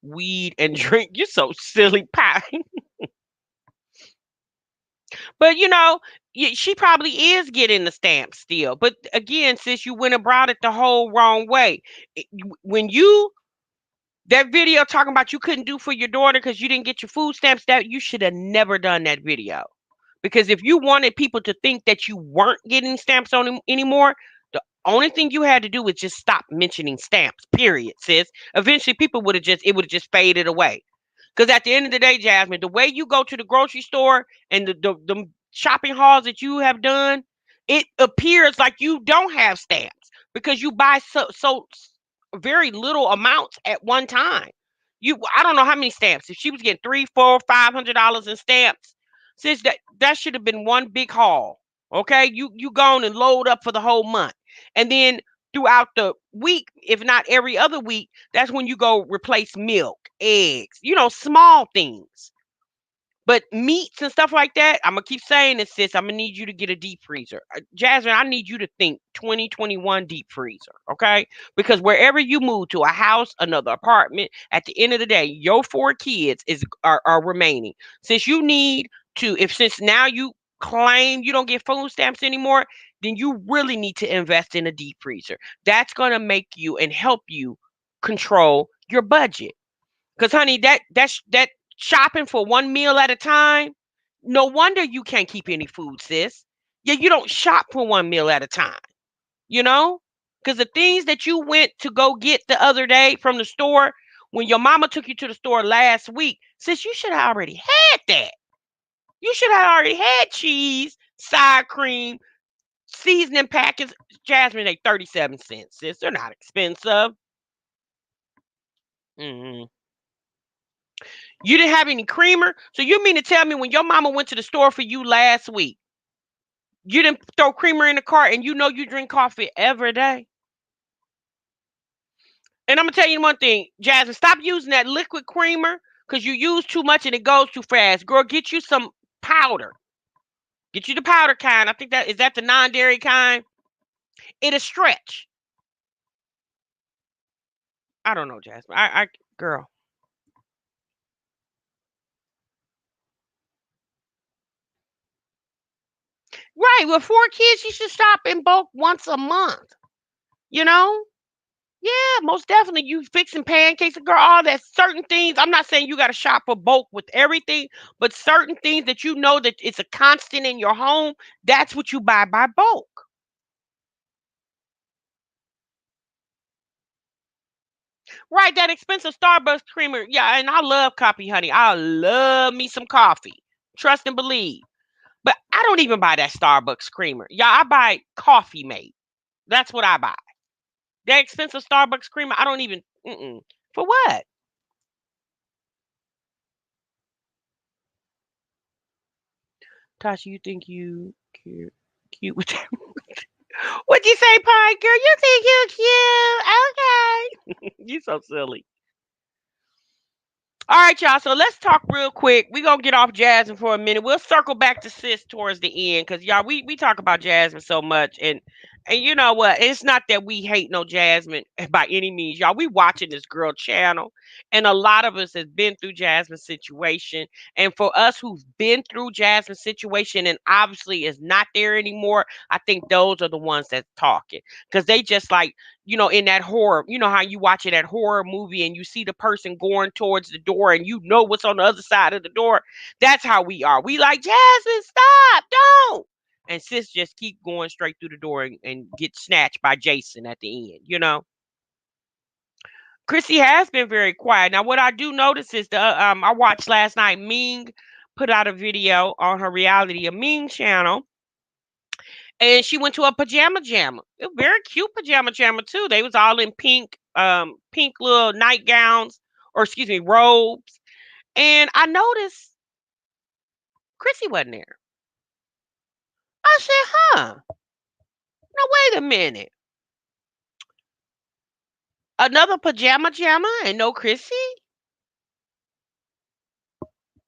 A: weed, and drink. You're so silly, pie. But Yeah, she probably is getting the stamp still. But again, sis, you went about it the whole wrong way. When you that video talking about you couldn't do for your daughter because you didn't get your food stamps, that you should have never done that video. Because if you wanted people to think that you weren't getting stamps on them anymore, the only thing you had to do was just stop mentioning stamps. Period, sis. Eventually, people would have just it would have just faded away. Because at the end of the day, Jasmine, the way you go to the grocery store and the shopping hauls that you have done, it appears like you don't have stamps because you buy so very little amounts at one time. I don't know how many stamps. If she was getting three, four, $500 in stamps, since that should have been one big haul. Okay, you go on and load up for the whole month, and then throughout the week, if not every other week, that's when you go replace milk, eggs, small things. But meats and stuff like that, I'm gonna keep saying this, sis. I'm gonna need you to get a deep freezer. Jasmine, I need you to think 2021 deep freezer, okay? Because wherever you move to, a house, another apartment, at the end of the day, your four kids are remaining. Since you need to, if since now you claim you don't get food stamps anymore, then you really need to invest in a deep freezer. That's gonna make you and help you control your budget. Cause honey, that shopping for one meal at a time, no wonder you can't keep any food, sis. Yeah, you don't shop for one meal at a time, you know? Cause the things that you went to go get the other day from the store, when your mama took you to the store last week, sis, you should have already had that. You should have already had cheese, sour cream, seasoning packets. Jasmine, they 37 cents, sis. They're not expensive. Mm-hmm. You didn't have any creamer? So you mean to tell me when your mama went to the store for you last week, you didn't throw creamer in the cart and you know you drink coffee every day? And I'm gonna tell you one thing, Jasmine, stop using that liquid creamer because you use too much and it goes too fast. Girl, get you some powder. Get you the powder kind. I think that is that the non-dairy kind. It'll stretch. I don't know, Jasmine. I girl. Right. With four kids, you should shop in bulk once a month. You know? Yeah, most definitely. You fixing pancakes, girl, all that certain things. I'm not saying you got to shop for bulk with everything, but certain things that you know that it's a constant in your home, that's what you buy by bulk. Right, that expensive Starbucks creamer. Yeah, and I love coffee, honey. I love me some coffee. Trust and believe. But I don't even buy that Starbucks creamer. Yeah, I buy Coffee Mate. That's what I buy. That expensive Starbucks creamer, I don't even. Mm-mm. For what? Tasha, you think you cute with that? What'd you say, Pie Girl? You think you cute? Okay. You so silly. All right, y'all. So let's talk real quick. We gonna get off Jasmine for a minute. We'll circle back to Sis towards the end because y'all, we talk about Jasmine so much, and you know what? It's not that we hate no Jasmine by any means, y'all. We watching this girl channel, and a lot of us has been through Jasmine's situation. And for us who've been through Jasmine's situation and obviously is not there anymore, I think those are the ones that's talking because they just like in that horror, how you watching that horror movie and you see the person going towards the door and you know what's on the other side of the door. That's how we are. We like, Jasmine, stop, don't. And sis just keep going straight through the door and get snatched by Jason at the end. Chrissy has been very quiet. Now, what I do notice is I watched last night, Ming put out a video on her Reality of Ming channel, and she went to a pajama jamma. A very cute pajama jamma too. They was all in pink, pink little nightgowns, or excuse me, robes. And I noticed Chrissy wasn't there. I said, huh? Now wait a minute. Another pajama jamma and no Chrissy?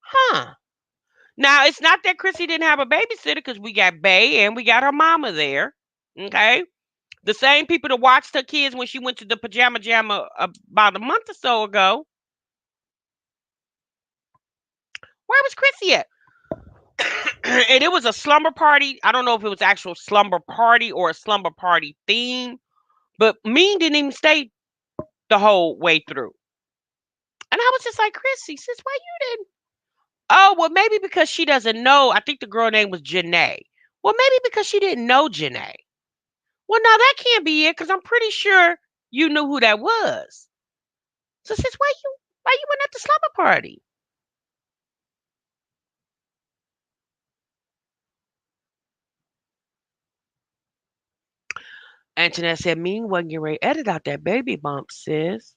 A: Huh. Now it's not that Chrissy didn't have a babysitter because we got Bay and we got her mama there. Okay. The same people that watched her kids when she went to the pajama jamma about a month or so ago. Where was Chrissy at? And it was a slumber party. I don't know if it was actual slumber party or a slumber party theme, but Mean didn't even stay the whole way through. And I was just like, Chrissy, sis, why you didn't? Oh, well, maybe because she doesn't know. I think the girl name was Janae. Well, maybe because she didn't know Janae. Well, no, that can't be it because I'm pretty sure you knew who that was. So, sis, why you went at the slumber party? Antoinette said, Mean wasn't getting ready to edit out that baby bump, sis.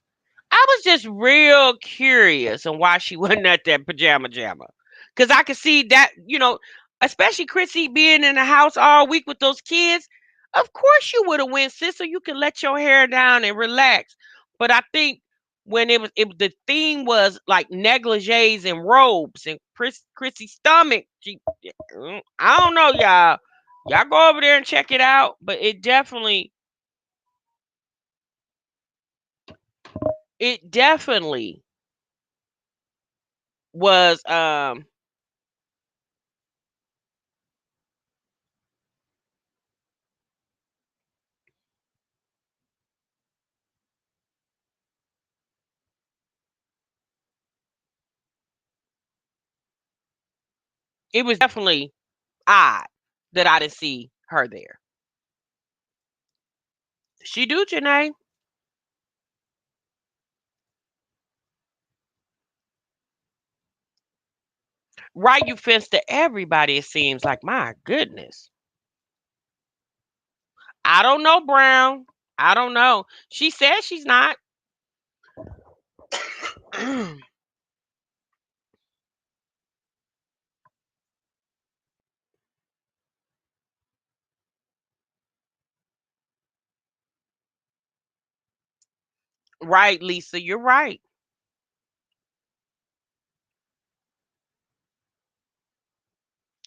A: I was just real curious on why she wasn't at that pajama jamma. Because I could see that, especially Chrissy being in the house all week with those kids. Of course you would have went, sis, so you can let your hair down and relax. But I think when the theme was like negligees and robes and Chrissy's stomach, I don't know, y'all. Y'all go over there and check it out. But it definitely was it was definitely odd that I didn't see her there. She do, Janae. Right, you fence to everybody, it seems like. My goodness. I don't know, Brown. I don't know. She says she's not. Right, Lisa, you're right.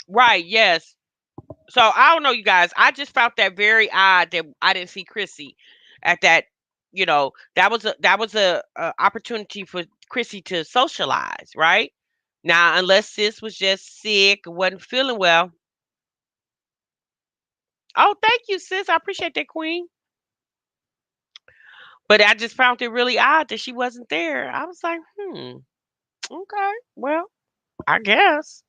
A: Right, yes. So I don't know, you guys. I just found that very odd that I didn't see Chrissy at that. That was a opportunity for Chrissy to socialize, right? Now, unless sis was just sick or wasn't feeling well. Oh, thank you, sis. I appreciate that, Queen. But I just found it really odd that she wasn't there. I was like, okay, well, I guess.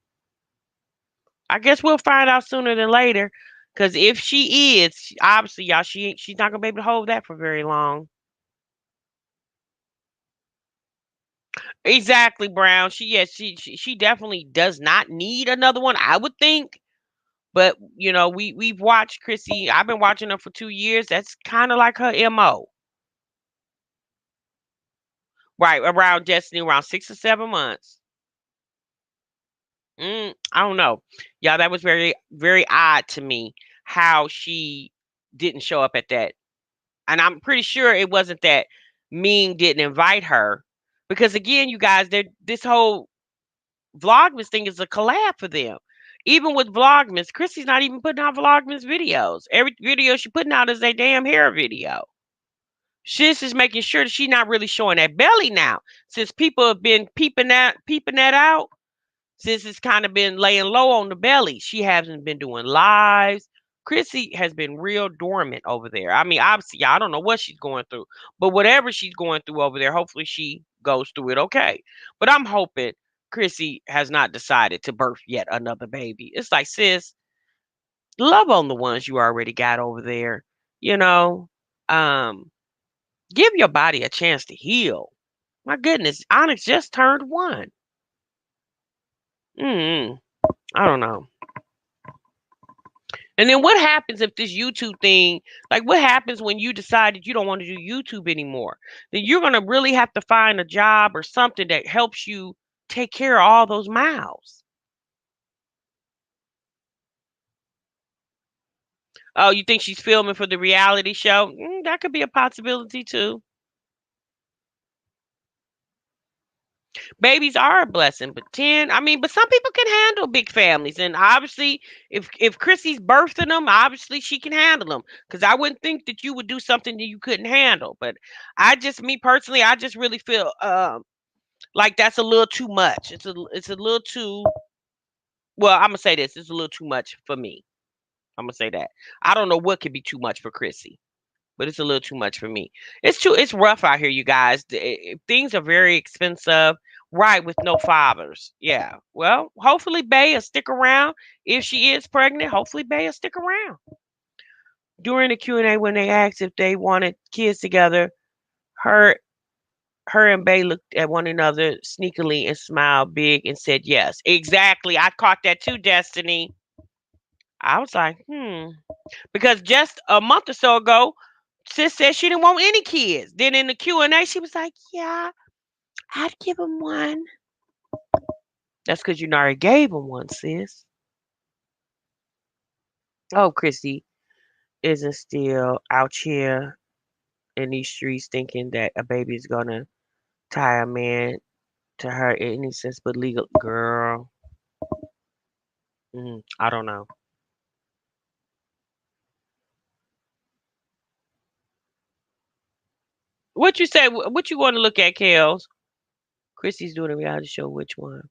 A: I guess we'll find out sooner than later. Cause if she is, obviously, y'all, she's not gonna be able to hold that for very long. Exactly, Brown. She definitely does not need another one, I would think. But we've watched Chrissy. I've been watching her for 2 years. That's kind of like her MO. Right, around Destiny, around 6 or 7 months. I don't know. Yeah, that was very, very odd to me how she didn't show up at that. And I'm pretty sure it wasn't that Ming didn't invite her. Because again, you guys, this whole Vlogmas thing is a collab for them. Even with Vlogmas, Chrissy's not even putting out Vlogmas videos. Every video she putting out is a damn hair video. She's just making sure that she's not really showing that belly now. Since people have been peeping that out, since it's kind of been laying low on the belly. She hasn't been doing lives. Chrissy has been real dormant over there. I mean, obviously, I don't know what she's going through, but whatever she's going through over there, hopefully she goes through it okay. But I'm hoping Chrissy has not decided to birth yet another baby. It's like, sis, love on the ones you already got over there. You know, um, give your body a chance to heal. My goodness, Onyx just turned one. Mm, I don't know. And then what happens if this YouTube thing, like what happens when you decide that you don't want to do YouTube anymore? Then you're going to really have to find a job or something that helps you take care of all those mouths. Oh, you think she's filming for the reality show? That could be a possibility too. Babies are a blessing, but 10, I mean, but some people can handle big families. And obviously, if Chrissy's birthing them, obviously she can handle them. Because I wouldn't think that you would do something that you couldn't handle. But me personally, I just really feel like that's a little too much. It's a little too Well, I'm gonna say this. It's a little too much for me. I'm gonna say that. I don't know what could be too much for Chrissy, but it's a little too much for me. It's rough out here, you guys. Things are very expensive, right? With no fathers. Yeah. Well, hopefully Bay will stick around. If she is pregnant, hopefully Bay will stick around. During the Q&A, when they asked if they wanted kids together, her her and Bay looked at one another sneakily and smiled big and said yes. Exactly. I caught that too, Destiny. I was like, because just a month or so ago, sis said she didn't want any kids. Then in the Q&A, she was like, yeah, I'd give him one. That's because you already gave him one, sis. Oh, Chrissy isn't still out here in these streets thinking that a baby is going to tie a man to her in any sense but legal. Girl, I don't know. What you say? What you want to look at, Kels? Chrissy's doing a reality show. Which one?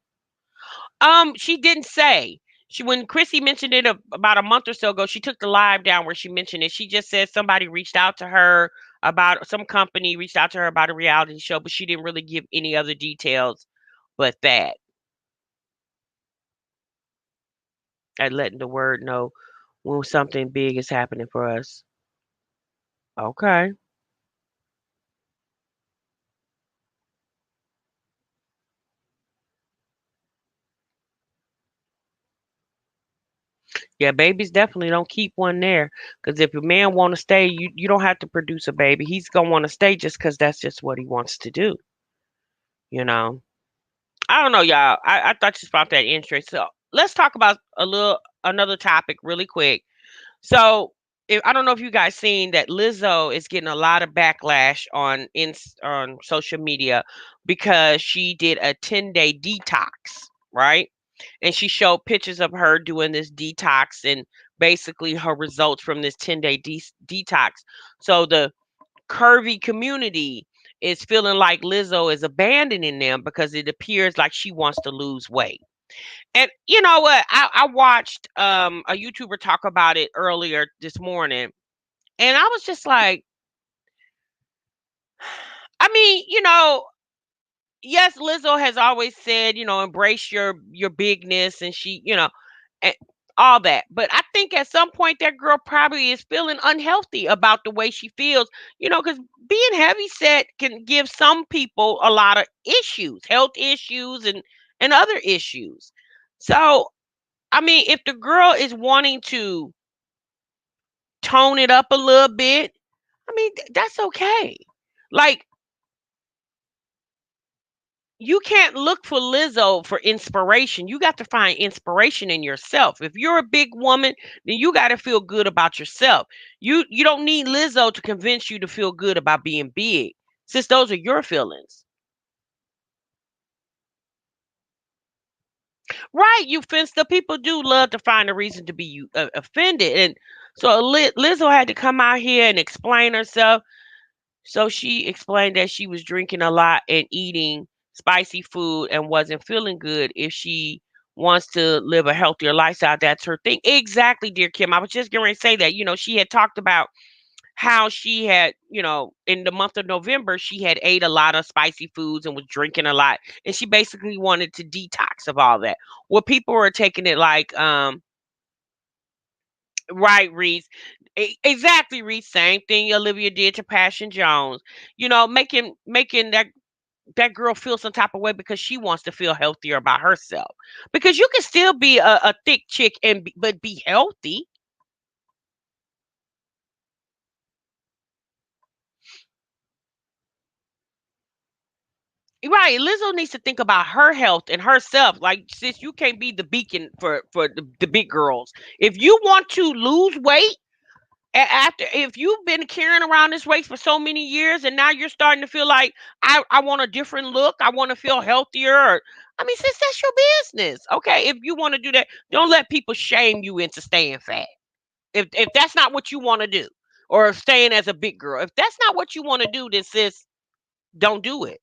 A: She didn't say. She when Chrissy mentioned it about a month or so ago, she took the live down where she mentioned it. She just said somebody reached out to her about some company reached out to her about a reality show, but she didn't really give any other details but that. And letting the word know when something big is happening for us. Okay. Yeah, babies definitely don't keep one there. Because if a man want to stay, you don't have to produce a baby. He's gonna want to stay just because that's just what he wants to do. You know. I don't know, y'all. I thought you found that interesting. So let's talk about another topic really quick. So if I don't know if you guys seen that Lizzo is getting a lot of backlash on social media because she did a 10-day detox, right? And she showed pictures of her doing this detox and basically her results from this 10-day detox. So the curvy community is feeling like Lizzo is abandoning them because it appears like she wants to lose weight. And you know what? I watched a YouTuber talk about it earlier this morning, and I was just like, I mean, yes, Lizzo has always said, embrace your bigness, and and all that. But I think at some point that girl probably is feeling unhealthy about the way she feels, because being heavy set can give some people a lot of issues, health issues and other issues. So, I mean, if the girl is wanting to tone it up a little bit, I mean, that's okay. Like, you can't look for Lizzo for inspiration. You got to find inspiration in yourself. If you're a big woman, then you got to feel good about yourself. You don't need Lizzo to convince you to feel good about being big, since those are your feelings. Right, you fence the people do love to find a reason to be offended. And so Lizzo had to come out here and explain herself. So she explained that she was drinking a lot and eating spicy food and wasn't feeling good. If she wants to live a healthier lifestyle, that's her thing. Exactly, dear Kim. I was just going to say that. She had talked about how she had, in the month of November, she had ate a lot of spicy foods and was drinking a lot. And she basically wanted to detox of all that. Well, people were taking it like, right, Reese. Exactly, Reese. Same thing Olivia did to Passion Jones. Making that girl feel some type of way because she wants to feel healthier about herself. Because you can still be a thick chick but be healthy. Right. Lizzo needs to think about her health and herself. Like, sis, you can't be the beacon for the big girls. If you want to lose weight, after if you've been carrying around this weight for so many years and now you're starting to feel like I want a different look, I want to feel healthier, I mean, sis, that's your business. Okay, if you want to do that, don't let people shame you into staying fat. If that's not what you want to do, or staying as a big girl, if that's not what you want to do, then sis, don't do it.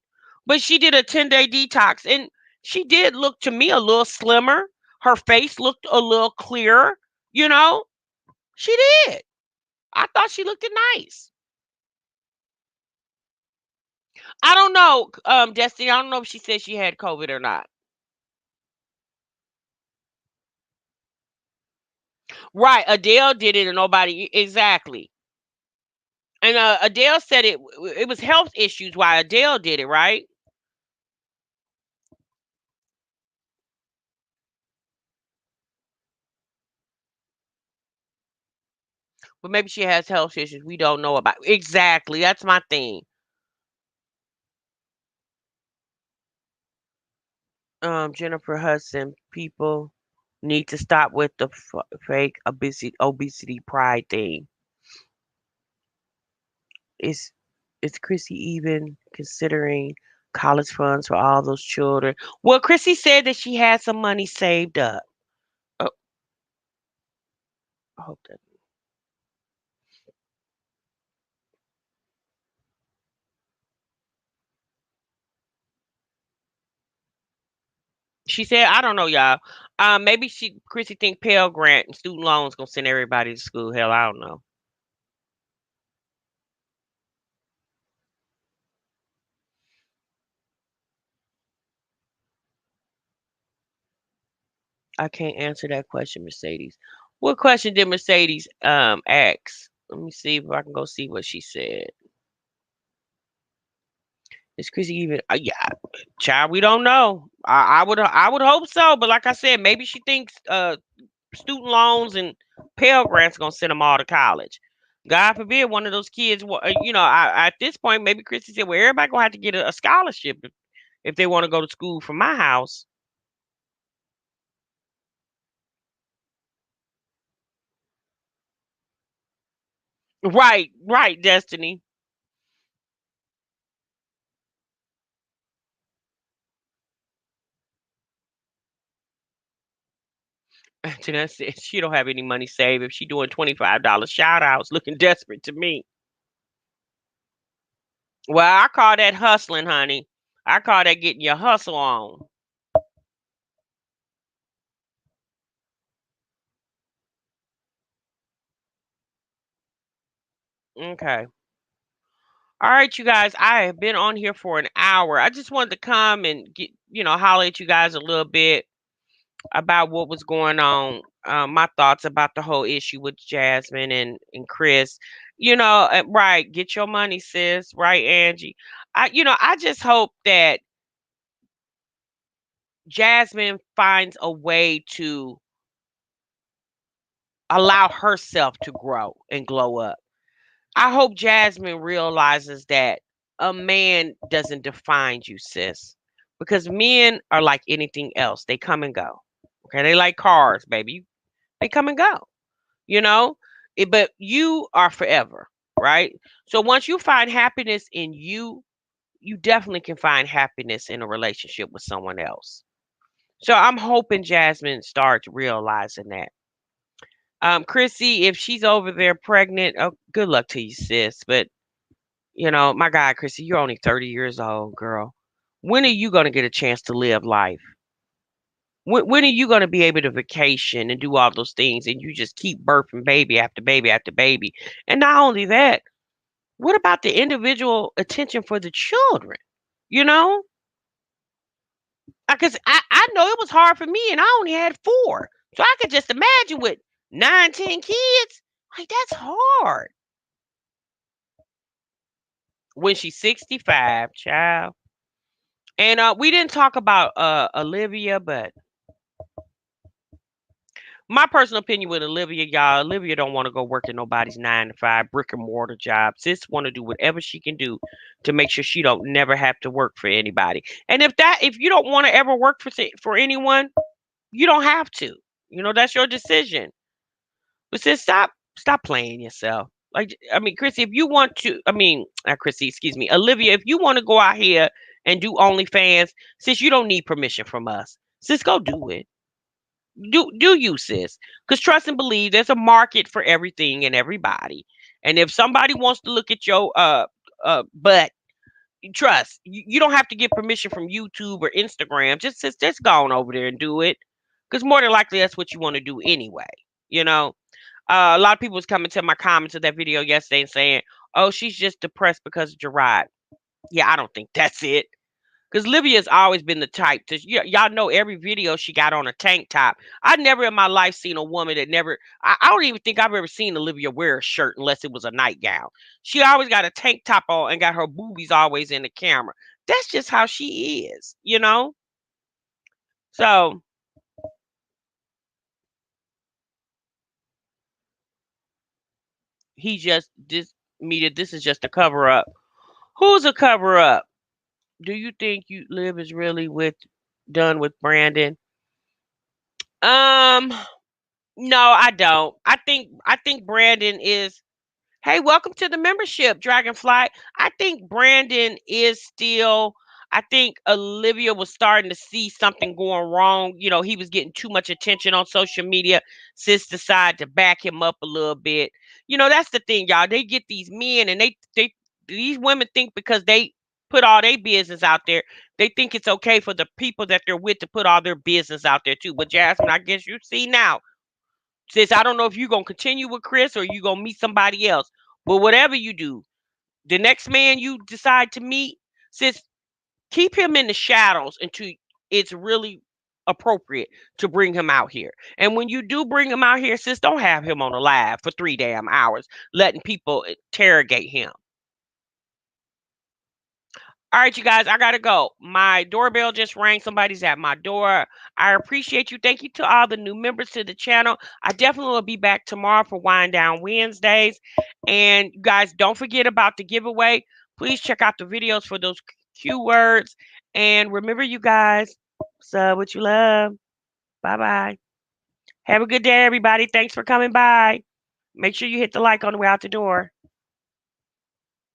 A: But she did a 10-day detox, and she did look to me a little slimmer. Her face looked a little clearer, you know? She did. I thought she looked nice. I don't know, Destiny. I don't know if she said she had COVID or not. Right. Adele did it and nobody exactly. And Adele said it was health issues why Adele did it, right? But maybe she has health issues we don't know about. Exactly. That's my thing. Jennifer Hudson, people need to stop with the fake obesity pride thing. Is is Chrissy even considering college funds for all those children? Well, Chrissy said that she had some money saved up. Oh, I hope that she said, I don't know, y'all. Maybe Chrissy think Pell Grant and student loans gonna send everybody to school. Hell, I don't know. I can't answer that question, Mercedes. What question did Mercedes ask? Let me see if I can go see what she said. Is Chrissy even? Yeah, child, we don't know. I would hope so, but like I said, maybe she thinks student loans and Pell Grants gonna send them all to college. God forbid one of those kids. At this point, maybe Chrissy said, "Well, everybody gonna have to get a scholarship if they want to go to school from my house." Right, right, Destiny. Jeanette said she don't have any money saved if she doing $25 shout outs, looking desperate to me. Well, I call that hustling, honey. I call that getting your hustle on. Okay. All right, you guys. I have been on here for an hour. I just wanted to come and holler at you guys a little bit about what was going on. My thoughts about the whole issue with Jasmine and Chris. Right. Get your money, sis. Right, Angie. I just hope that Jasmine finds a way to allow herself to grow and glow up. I hope Jasmine realizes that a man doesn't define you, sis. Because men are like anything else. They come and go. Okay. They like cars, baby. They come and go, you know? But you are forever, right? So once you find happiness in you, you definitely can find happiness in a relationship with someone else. So I'm hoping Jasmine starts realizing that. Chrissy, if she's over there pregnant, oh, good luck to you, sis. But my God, Chrissy, you're only 30 years old, girl. When are you gonna get a chance to live life? When are you gonna be able to vacation and do all those things, and you just keep birthing baby after baby after baby? And not only that, what about the individual attention for the children? You know, because I know it was hard for me, and I only had four, so I could just imagine with 9, 10 kids, like that's hard. When she's 65, child. And we didn't talk about Olivia, but my personal opinion with Olivia, y'all, Olivia don't want to go work at nobody's 9 to 5 brick and mortar job. Sis want to do whatever she can do to make sure she don't never have to work for anybody. And if you don't want to ever work for anyone, you don't have to. That's your decision. But sis, stop playing yourself. Like, I mean, Chrissy, if you want to, I mean, Chrissy, excuse me, Olivia, if you want to go out here and do OnlyFans, sis, you don't need permission from us. Sis, go do it. Do you, sis? Because trust and believe, there's a market for everything and everybody. And if somebody wants to look at your butt, trust you don't have to get permission from YouTube or Instagram. Just go on over there and do it. because more than likely that's what you want to do anyway. You know, a lot of people was coming to my comments of that video yesterday and saying, "Oh, she's just depressed because of Gerard." Yeah, I don't think that's it. Because Livia's always been the type to y'all know every video she got on a tank top. I never in my life seen a woman that never. I don't even think I've ever seen Olivia wear a shirt unless it was a nightgown. She always got a tank top on and got her boobies always in the camera. That's just how she is, you know. So he just this media. This is just a cover up. Who's a cover up? Do you think you Liv is really with done with Brandon? Um, no, I don't. I think Brandon is. Hey, welcome to the membership, Dragonfly. I think Brandon is still. I think Olivia was starting to see something going wrong. You know, he was getting too much attention on social media. Sis decided to back him up a little bit. You know, that's the thing, y'all. They get these men and they these women think because they put all their business out there, they think it's okay for the people that they're with to put all their business out there too. But Jasmine, I guess you see now, sis, I don't know if you're gonna continue with Chris or you gonna meet somebody else. But whatever you do, the next man you decide to meet, sis, keep him in the shadows until it's really appropriate to bring him out here. And when you do bring him out here, sis, don't have him on a live for 3 damn hours, letting people interrogate him. All right, you guys, I gotta go. My doorbell just rang. Somebody's at my door. I appreciate you. Thank you to all the new members to the channel. I definitely will be back tomorrow for Wind Down Wednesdays. And you guys, don't forget about the giveaway. Please check out the videos for those keywords. And remember, you guys, sub what you love. Bye bye. Have a good day, everybody. Thanks for coming by. Make sure you hit the like on the way out the door.